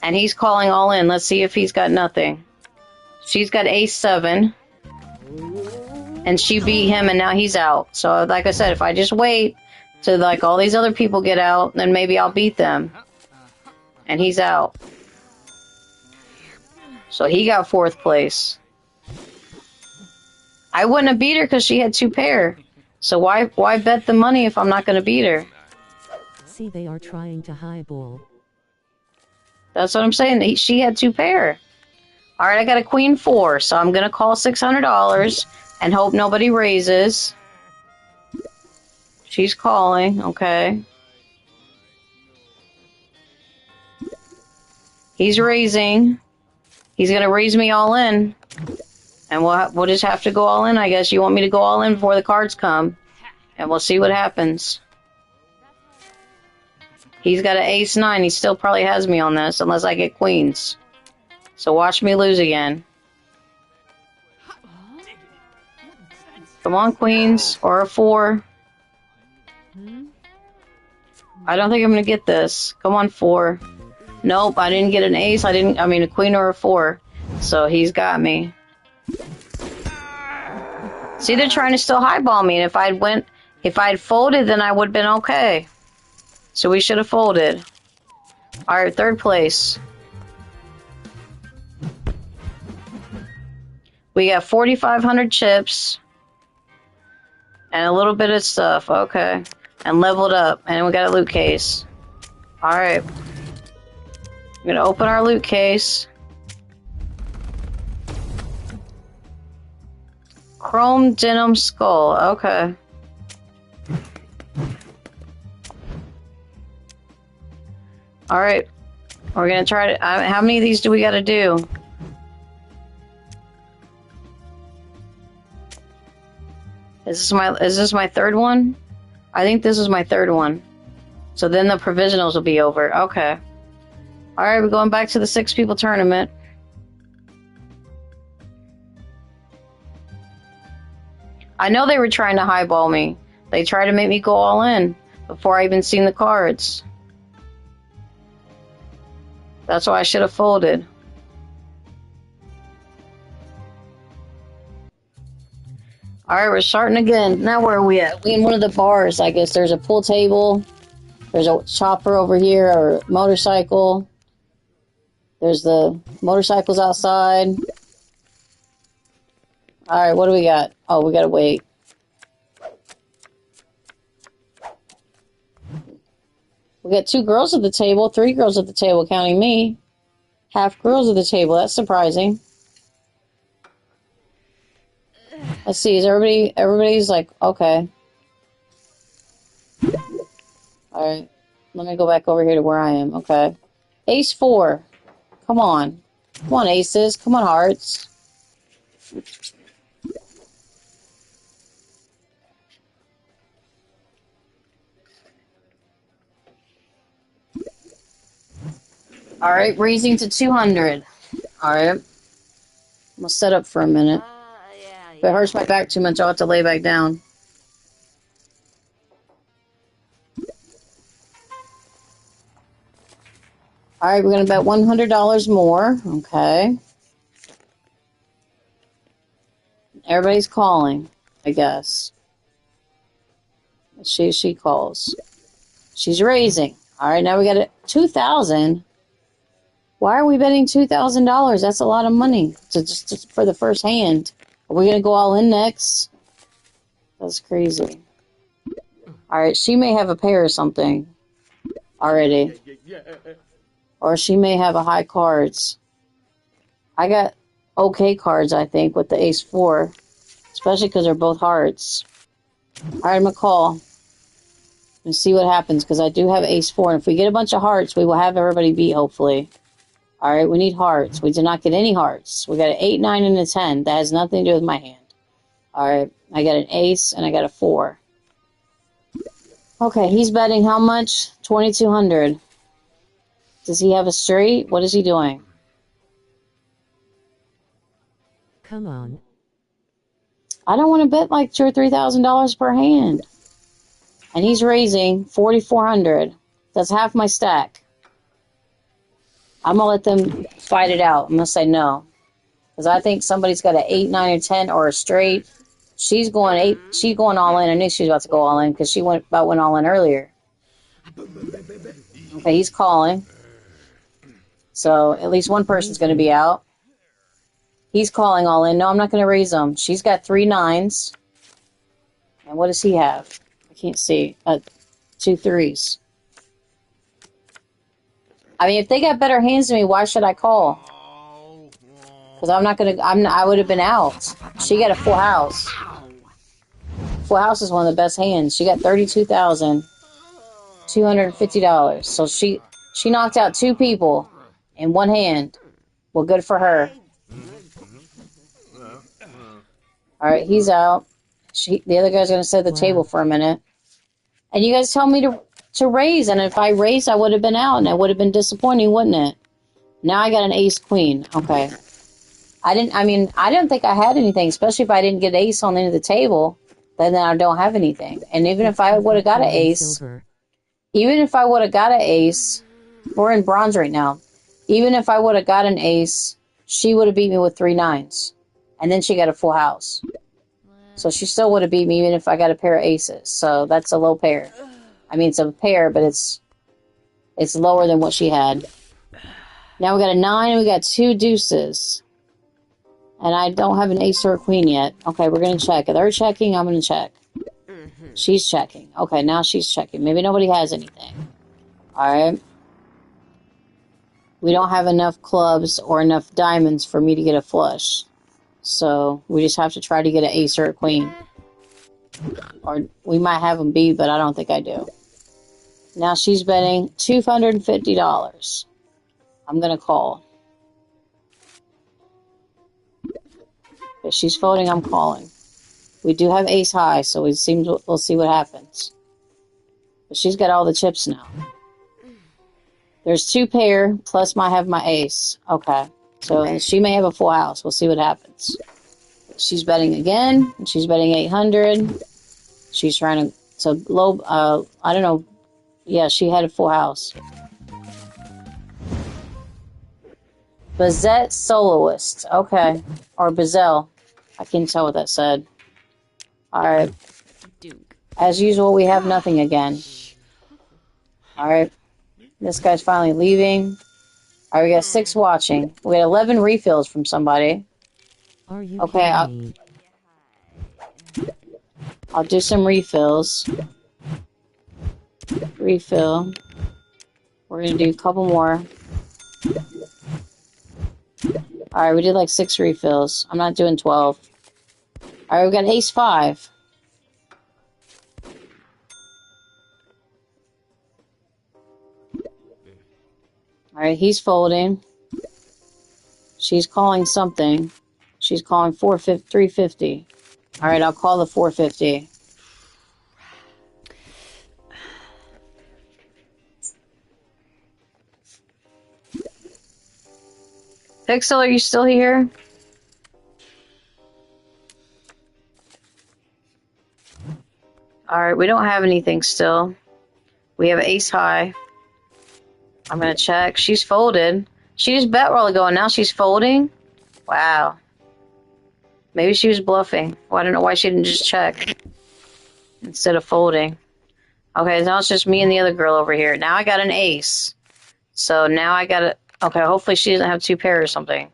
And he's calling all in. Let's see if he's got nothing. She's got ace-7. And she beat him and now he's out. So like I said, if I just wait till like all these other people get out, then maybe I'll beat them. And he's out. So he got 4th place. I wouldn't have beat her because she had 2 pair. So why bet the money if I'm not going to beat her? See, they are trying to highball. That's what I'm saying. She had 2 pair. All right, I got a queen 4, so I'm going to call $600 and hope nobody raises. She's calling, okay. He's raising. He's going to raise me all in. And we'll just have to go all in, I guess. You want me to go all in before the cards come. And we'll see what happens. He's got an ace-9. He still probably has me on this, unless I get queens. So watch me lose again. Come on, queens. Or a 4. I don't think I'm going to get this. Come on, 4. Nope, I didn't get an ace. I mean, a queen or a 4. So he's got me. See, they're trying to still highball me. And if I'd folded, then I would have been okay. So we should have folded. Alright, 3rd place. We got 4,500 chips. And a little bit of stuff. Okay. And leveled up. And we got a loot case. Alright. I'm gonna open our loot case. Chrome denim skull. Okay. Alright. We're gonna try to... how many of these do we gotta do? Is this my third one? I think this is my third one. So then the provisionals will be over. Okay. Alright, we're going back to the 6 people tournament. I know they were trying to highball me. They tried to make me go all in before I even seen the cards. That's why I should have folded. Alright, we're starting again. Now where are we at? We in one of the bars, I guess. There's a pool table. There's a chopper over here, or motorcycle. There's the motorcycles outside. Alright, what do we got? Oh, we gotta wait. We got 2 girls at the table, 3 girls at the table, counting me. Half girls at the table. That's surprising. Let's see. Is everybody's like, okay. Alright. Let me go back over here to where I am. Okay. Ace 4. Come on. Come on, aces. Come on, hearts. Alright, raising to 200. Alright. I'm gonna set up for a minute. If it hurts my back too much, I'll have to lay back down. Alright, we're gonna bet $100 more. Okay. Everybody's calling, I guess. She calls. She's raising. Alright, now we got it. 2,000. Why are we betting $2,000? That's a lot of money just for the first hand. Are we gonna go all in next? That's crazy. Alright, she may have a pair or something already. Or she may have a high cards. I got okay cards, I think, with the ace 4. Especially because they're both hearts. Alright, I'm gonna call. And see what happens, because I do have ace 4. And if we get a bunch of hearts, we will have everybody beat, hopefully. Alright, we need hearts. We did not get any hearts. We got an 8, 9, and a 10. That has nothing to do with my hand. Alright, I got an ace, and I got a 4. Okay, he's betting how much? 2,200. Does he have a straight? What is he doing? Come on. I don't want to bet like $2,000 or $3,000 per hand. And he's raising 4,400. That's half my stack. I'm going to let them fight it out. I'm going to say no. Because I think somebody's got an 8, 9, or 10 or a straight. She's going all in. I knew she was about to go all in because she went all in earlier. Okay, he's calling. So at least one person's going to be out. He's calling all in. No, I'm not going to raise them. She's got 3 9s. And what does he have? I can't see. 2 3s. I mean, if they got better hands than me, why should I call? Because I'm not going to... I would have been out. She got a full house. Full house is one of the best hands. She got $32,250. So she knocked out 2 people in one hand. Well, good for her. All right, he's out. The other guy's going to set the table for a minute. And you guys tell me to raise, and if I raised, I would have been out, and it would have been disappointing, wouldn't it? Now I got an ace queen. Okay. I don't think I had anything, especially if I didn't get ace on the end of the table, then I don't have anything. And even if I would have got an ace, we're in bronze right now. Even if I would have got an ace, she would have beat me with 3 9s. And then she got a full house. So she still would have beat me even if I got a pair of aces. So that's a low pair. I mean, it's a pair, but it's lower than what she had. Now we got a 9 and we got 2 deuces. And I don't have an ace or a queen yet. Okay, we're going to check. If they're checking, I'm going to check. She's checking. Okay, now she's checking. Maybe nobody has anything. Alright. We don't have enough clubs or enough diamonds for me to get a flush. So we just have to try to get an ace or a queen. Or we might have them beat, but I don't think I do. Now she's betting $250. I'm going to call. If she's folding, I'm calling. We do have ace high, so we'll see what happens. But she's got all the chips now. There's 2 pair, plus I have my ace. Okay. So she may have a full house. We'll see what happens. She's betting again, and she's betting 800. She's trying to... So, low... I don't know. Yeah, she had a full house. Bazette Soloist. Okay. Or Bazelle. I can't tell what that said. Alright. As usual, we have nothing again. Alright. This guy's finally leaving. Alright, we got 6 watching. We got 11 refills from somebody. Are you okay, I'll do some refills. Refill. We're gonna do a couple more. Alright, we did like 6 refills. I'm not doing 12. Alright, we got ace 5. Alright, he's folding. She's calling something. She's calling 350. Alright, I'll call the 450. Pixel, are you still here? Alright, we don't have anything still. We have ace high. I'm gonna check. She's folded. She just bet while ago and now she's folding? Wow. Maybe she was bluffing. Well, I don't know why she didn't just check instead of folding. Okay, now it's just me and the other girl over here. Now I got an ace. So now I got it. Okay, hopefully she doesn't have 2 pairs or something.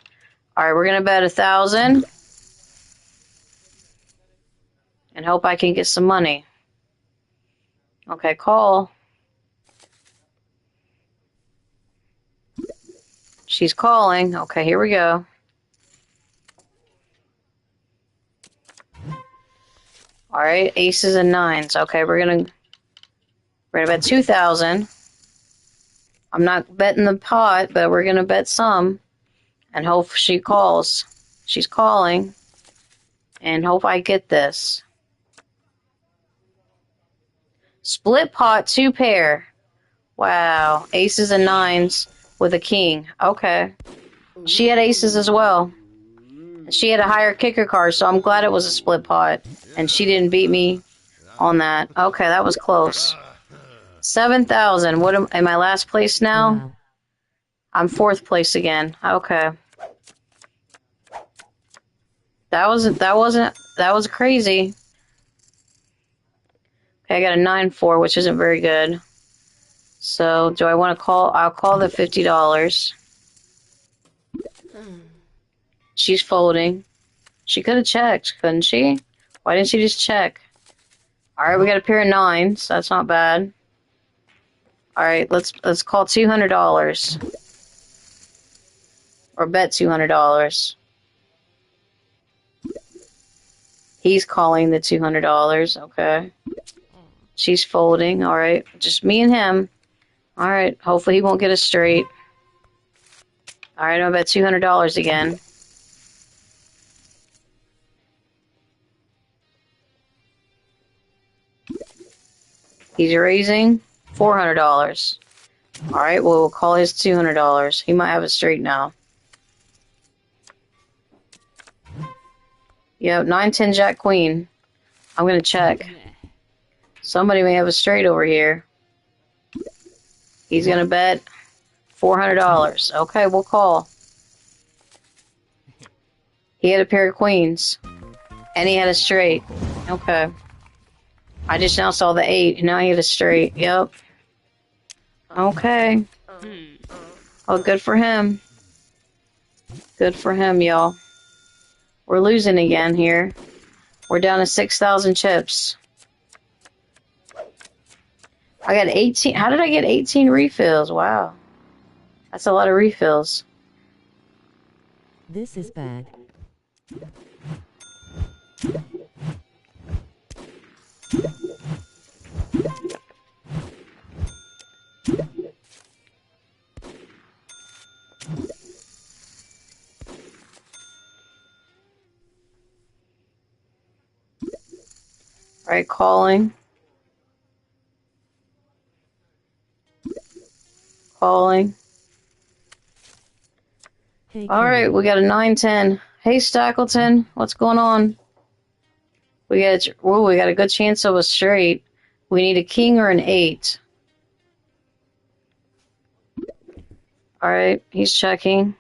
Alright, we're gonna bet 1,000. And hope I can get some money. Okay, call. She's calling. Okay, here we go. Alright, aces and 9s. Okay, we're gonna bet 2,000. I'm not betting the pot, but we're gonna bet some. And hope she calls. She's calling. And hope I get this. Split pot, 2 pair. Wow. Aces and 9s with a king. Okay. She had aces as well. She had a higher kicker card, so I'm glad it was a split pot. And she didn't beat me on that. Okay, that was close. 7,000. What am I last place now? Wow. I'm 4th place again. Okay. That was crazy. Okay, I got a 9-4, which isn't very good. So, do I want to call? I'll call the $50. She's folding. She could have checked, couldn't she? Why didn't she just check? Alright, we got a pair of 9s. That's not bad. Alright, let's call $200. Or bet $200. He's calling the $200. Okay. She's folding. Alright, just me and him. Alright, hopefully he won't get us straight. Alright, I'll bet $200 again. He's raising $400. Alright, well, we'll call his $200. He might have it straight now. Yep, 9, 10, Jack, Queen. I'm gonna check. Somebody may have a straight over here. He's gonna bet $400. Okay, we'll call. He had a pair of queens. And he had a straight. Okay. I just now saw the 8. Now he had a straight. Yep. Okay. Oh, good for him. Good for him, y'all. We're losing again here. We're down to 6,000 chips. I got 18. How did I get 18 refills? Wow. That's a lot of refills. This is bad. Alright, calling. Calling. Hey, Alright, we got a 9-10. Hey, Stackleton, what's going on? We got a good chance of a straight. We need a king or an 8. Alright, he's checking.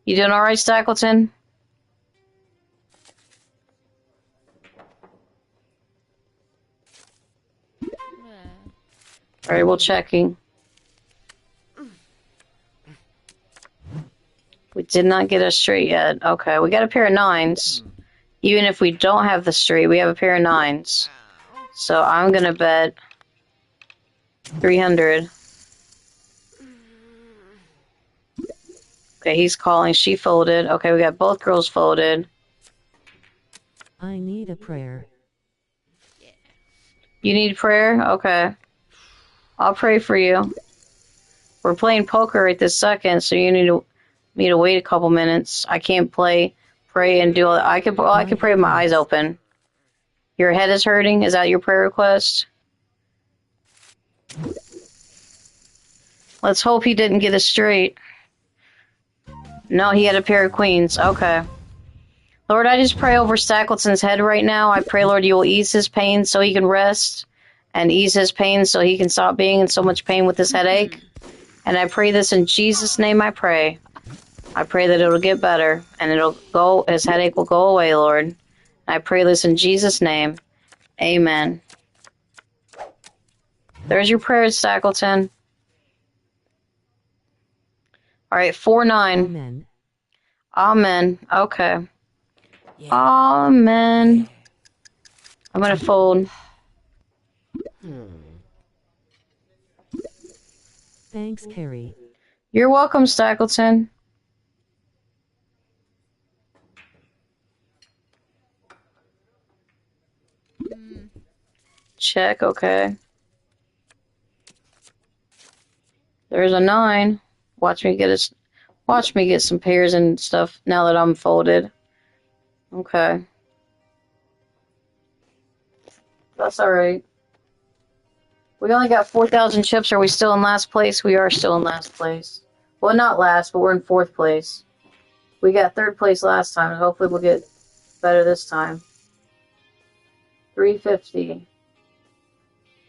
You doing alright, Stackleton? Alright, we're checking. We did not get a straight yet. Okay, we got a pair of 9s. Even if we don't have the straight, we have a pair of 9s. So I'm gonna bet 300. Okay, he's calling. She folded. Okay, we got both girls folded. I need a prayer. You need prayer? Okay. I'll pray for you. We're playing poker right this second, so you need me to wait a couple minutes. I can't pray, and do all that. I can pray with my eyes open. Your head is hurting? Is that your prayer request? Let's hope he didn't get us straight. No, he had a pair of queens. Okay. Lord, I just pray over Stackleton's head right now. I pray, Lord, you will ease his pain so he can rest, and ease his pain so he can stop being in so much pain with his headache. And I pray this in Jesus' name I pray. I pray that it'll get better, and his headache will go away, Lord. I pray this in Jesus' name. Amen. There's your prayers, Stackleton. All right, 4-9. Amen. Amen. Okay. Amen. I'm gonna fold. Thanks, Carrie. You're welcome, Stackleton. Check, okay. There's a 9. Watch me get some pairs and stuff now that I'm folded. Okay. That's alright. We only got 4,000 chips. Are we still in last place? We are still in last place. Well, not last, but we're in 4th place. We got 3rd place last time. Hopefully we'll get better this time. 350.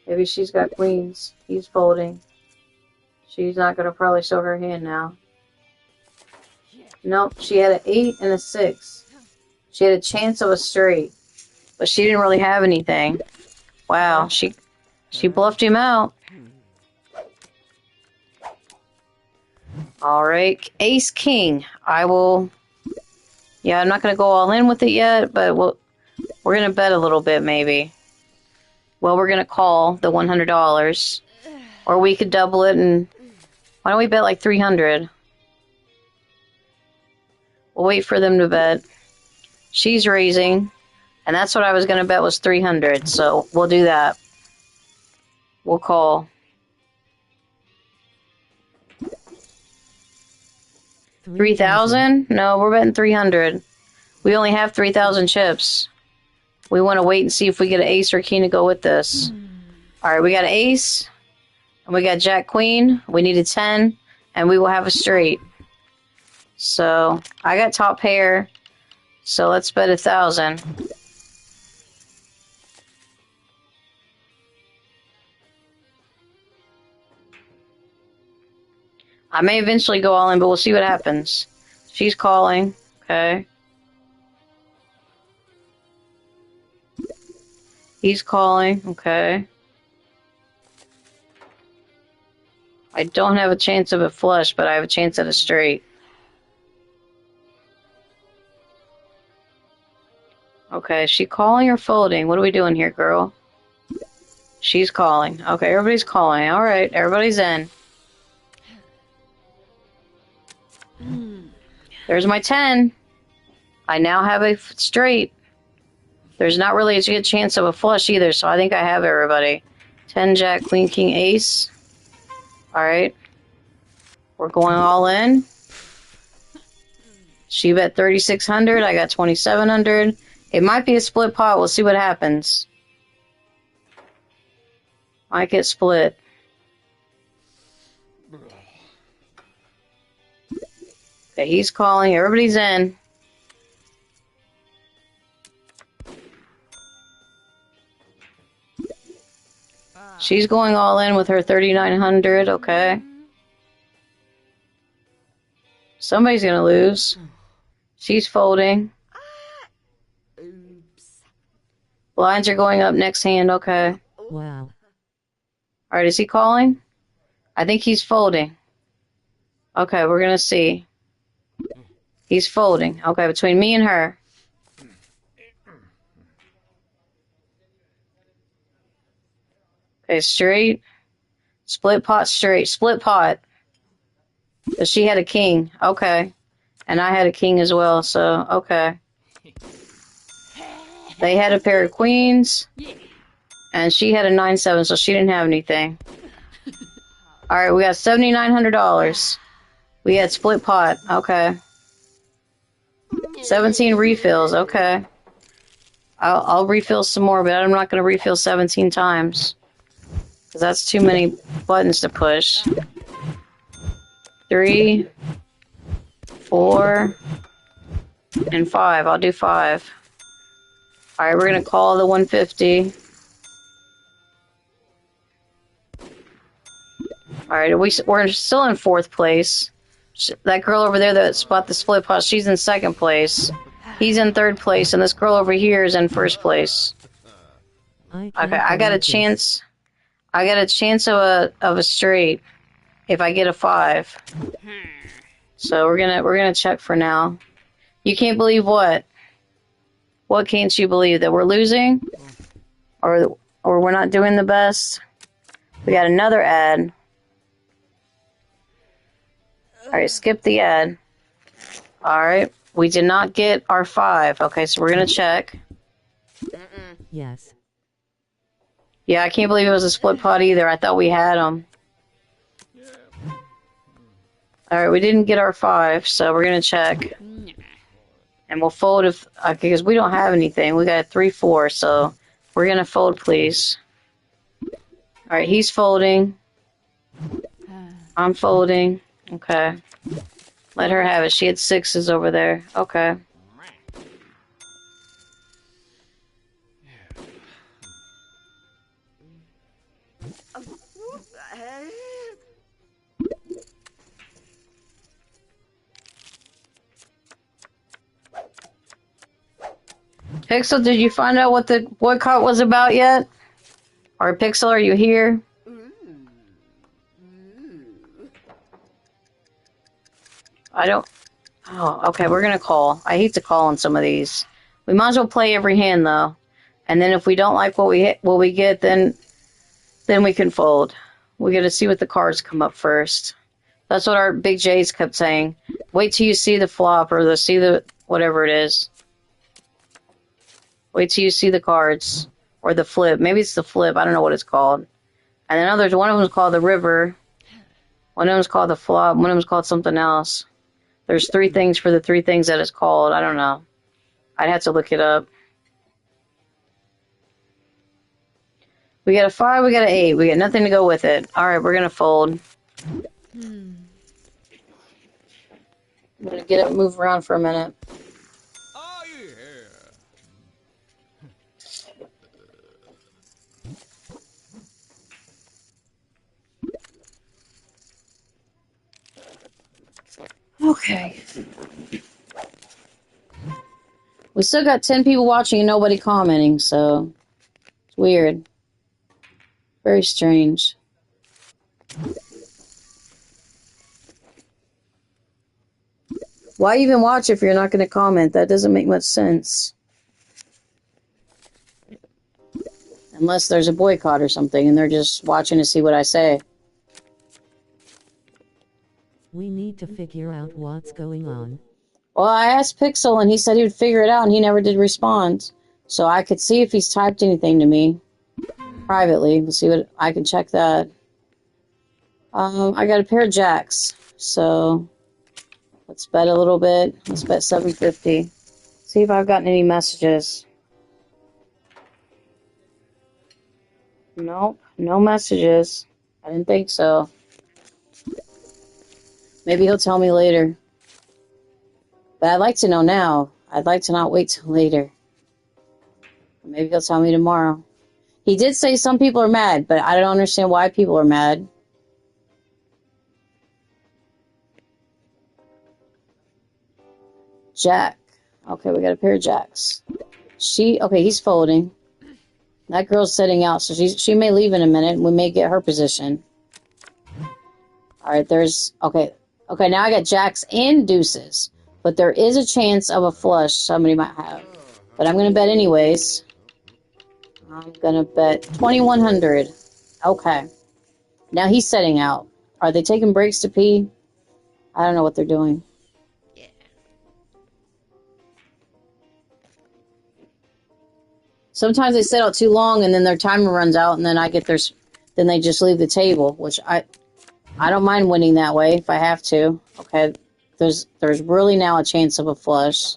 Maybe she's got queens. He's folding. She's not going to probably show her hand now. Nope, she had an 8 and a 6. She had a chance of a straight. But she didn't really have anything. Wow, she bluffed him out. Alright, Ace King. I'm not going to go all in with it yet, but we're going to bet a little bit maybe. Well, we're going to call the $100. Or we could double it and... Why don't we bet like 300? We'll wait for them to bet. She's raising. And that's what I was going to bet was 300. So we'll do that. We'll call. 3,000? No, we're betting 300. We only have 3,000 chips. We want to wait and see if we get an ace or king to go with this. Alright, we got an ace. And we got Jack Queen. We need a 10. And we will have a straight. So, I got top pair. So, let's bet 1,000. I may eventually go all in, but we'll see what happens. She's calling. Okay. He's calling. Okay. I don't have a chance of a flush, but I have a chance at a straight. Okay, is she calling or folding? What are we doing here, girl? She's calling. Okay, everybody's calling. Alright, everybody's in. There's my 10. I now have a straight. There's not really a good chance of a flush either, so I think I have everybody. 10, Jack, Queen, King, Ace. Alright. We're going all in. She bet 3,600. I got 2,700. It might be a split pot. We'll see what happens. Might get split. Okay, he's calling. Everybody's in. She's going all in with her 3,900. Okay. Somebody's gonna lose. She's folding. Blinds are going up next hand. Okay. Wow. All right, is he calling? I think he's folding. Okay, we're gonna see. He's folding. Okay, between me and her. Okay, straight. Split pot straight. Split pot. So she had a king. Okay. And I had a king as well, so okay. They had a pair of queens. And she had a 9-7, so she didn't have anything. Alright, we got $7,900. We had split pot. Okay. 17 refills. Okay. I'll refill some more, but I'm not going to refill 17 times. Because that's too many buttons to push. 3, 4, and 5. I'll do 5. Alright, we're going to call the 150. Alright, we're still in 4th place. That girl over there that spot the split pot, she's in 2nd place. He's in 3rd place, and this girl over here is in 1st place. Okay, I got a chance. I got a chance of a straight if I get a 5. So we're gonna check for now. You can't believe what? What can't you believe? That we're losing? Or we're not doing the best? We got another ad. Alright, skip the ad. Alright, we did not get our 5. Okay, so we're gonna check. Yes. Yeah, I can't believe it was a split pot either. I thought we had them. Alright, we didn't get our 5, so we're gonna check. And we'll fold if... because we don't have anything. We got a 3-4, so we're gonna fold, please. Alright, he's folding. I'm folding. Okay. Let her have it. She had 6s over there. Okay. Pixel, did you find out what the boycott was about yet? Or Pixel, are you here? I don't... Oh, okay, we're gonna call. I hate to call on some of these. We might as well play every hand, though. And then if we don't like what we get, then we can fold. We gotta see what the cards come up first. That's what our Big J's kept saying. Wait till you see the flop, or see the... whatever it is. Wait till you see the cards. Or the flip. Maybe it's the flip. I don't know what it's called. And then others, one of them is called the river. One of them is called the flop. One of them is called something else. There's 3 things for the 3 things that it's called. I don't know. I'd have to look it up. We got a 5, we got an 8. We got nothing to go with it. Alright, we're going to fold. I'm going to get up and move around for a minute. Oh, yeah. Okay. We still got 10 people watching and nobody commenting, so it's weird. Very strange. Why even watch if you're not going to comment? That doesn't make much sense. Unless there's a boycott or something and they're just watching to see what I say. We need to figure out what's going on. Well, I asked Pixel and he said he would figure it out and he never did respond. So I could see if he's typed anything to me privately. Let's see what I can check that. I got a pair of jacks. So let's bet a little bit. Let's bet 750. See if I've gotten any messages. Nope, no messages. I didn't think so. Maybe he'll tell me later. But I'd like to know now. I'd like to not wait till later. Maybe he'll tell me tomorrow. He did say some people are mad, but I don't understand why people are mad. Jack. Okay, we got a pair of jacks. Okay, he's folding. That girl's sitting out, so she may leave in a minute, and we may get her position. Alright, okay, now I got jacks and deuces. But there is a chance of a flush somebody might have. But I'm going to bet anyways. I'm going to bet 2,100. Okay. Now he's setting out. Are they taking breaks to pee? I don't know what they're doing. Sometimes they sit out too long and then their timer runs out and then then they just leave the table, which I don't mind winning that way if I have to. Okay. There's really now a chance of a flush.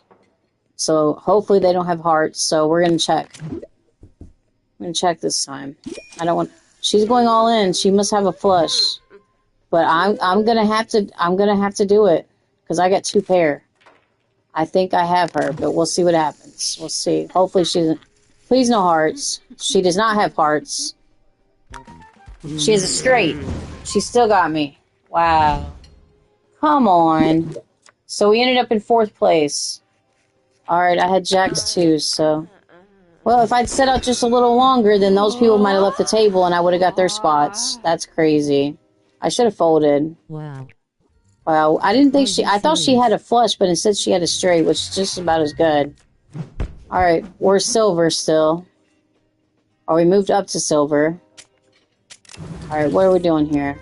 So hopefully they don't have hearts, so we're going to check. I'm going to check this time. She's going all in. She must have a flush. But I'm going to have to do it cuz I got two pair. I think I have her, but we'll see what happens. We'll see. Hopefully she doesn't. Please no hearts. She does not have hearts. She has a straight. She still got me. Wow. Come on. So we ended up in 4th place. Alright, I had jacks too, so... Well, if I'd set out just a little longer, then those people might have left the table and I would have got their spots. That's crazy. I should have folded. Wow. Wow, I didn't think I thought she had a flush, but instead she had a straight, which is just about as good. Alright, we're silver still. Or we moved up to silver. Alright, what are we doing here?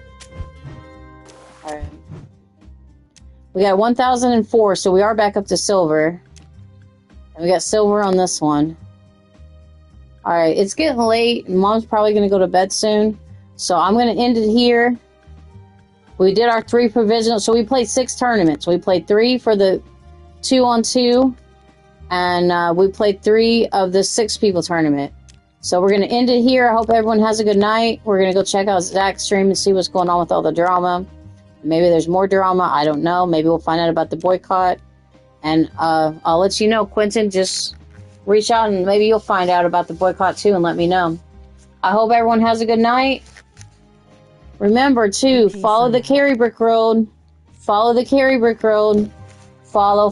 Alright. We got 1,004, so we are back up to silver. And we got silver on this one. Alright, it's getting late. Mom's probably going to go to bed soon. So I'm going to end it here. We did our 3 provisional. So we played 6 tournaments. We played 3 for the 2-on-2. And we played 3 of the 6 people tournament. So we're going to end it here. I hope everyone has a good night. We're going to go check out Zach's stream and see what's going on with all the drama. Maybe there's more drama. I don't know. Maybe we'll find out about the boycott. And I'll let you know. Quentin, just reach out and maybe you'll find out about the boycott too and let me know. I hope everyone has a good night. Remember to follow the carry brick road. Follow the carry brick road. Follow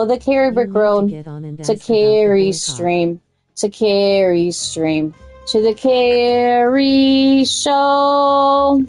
the carry brick road to carry stream. To carry stream. To the carry show.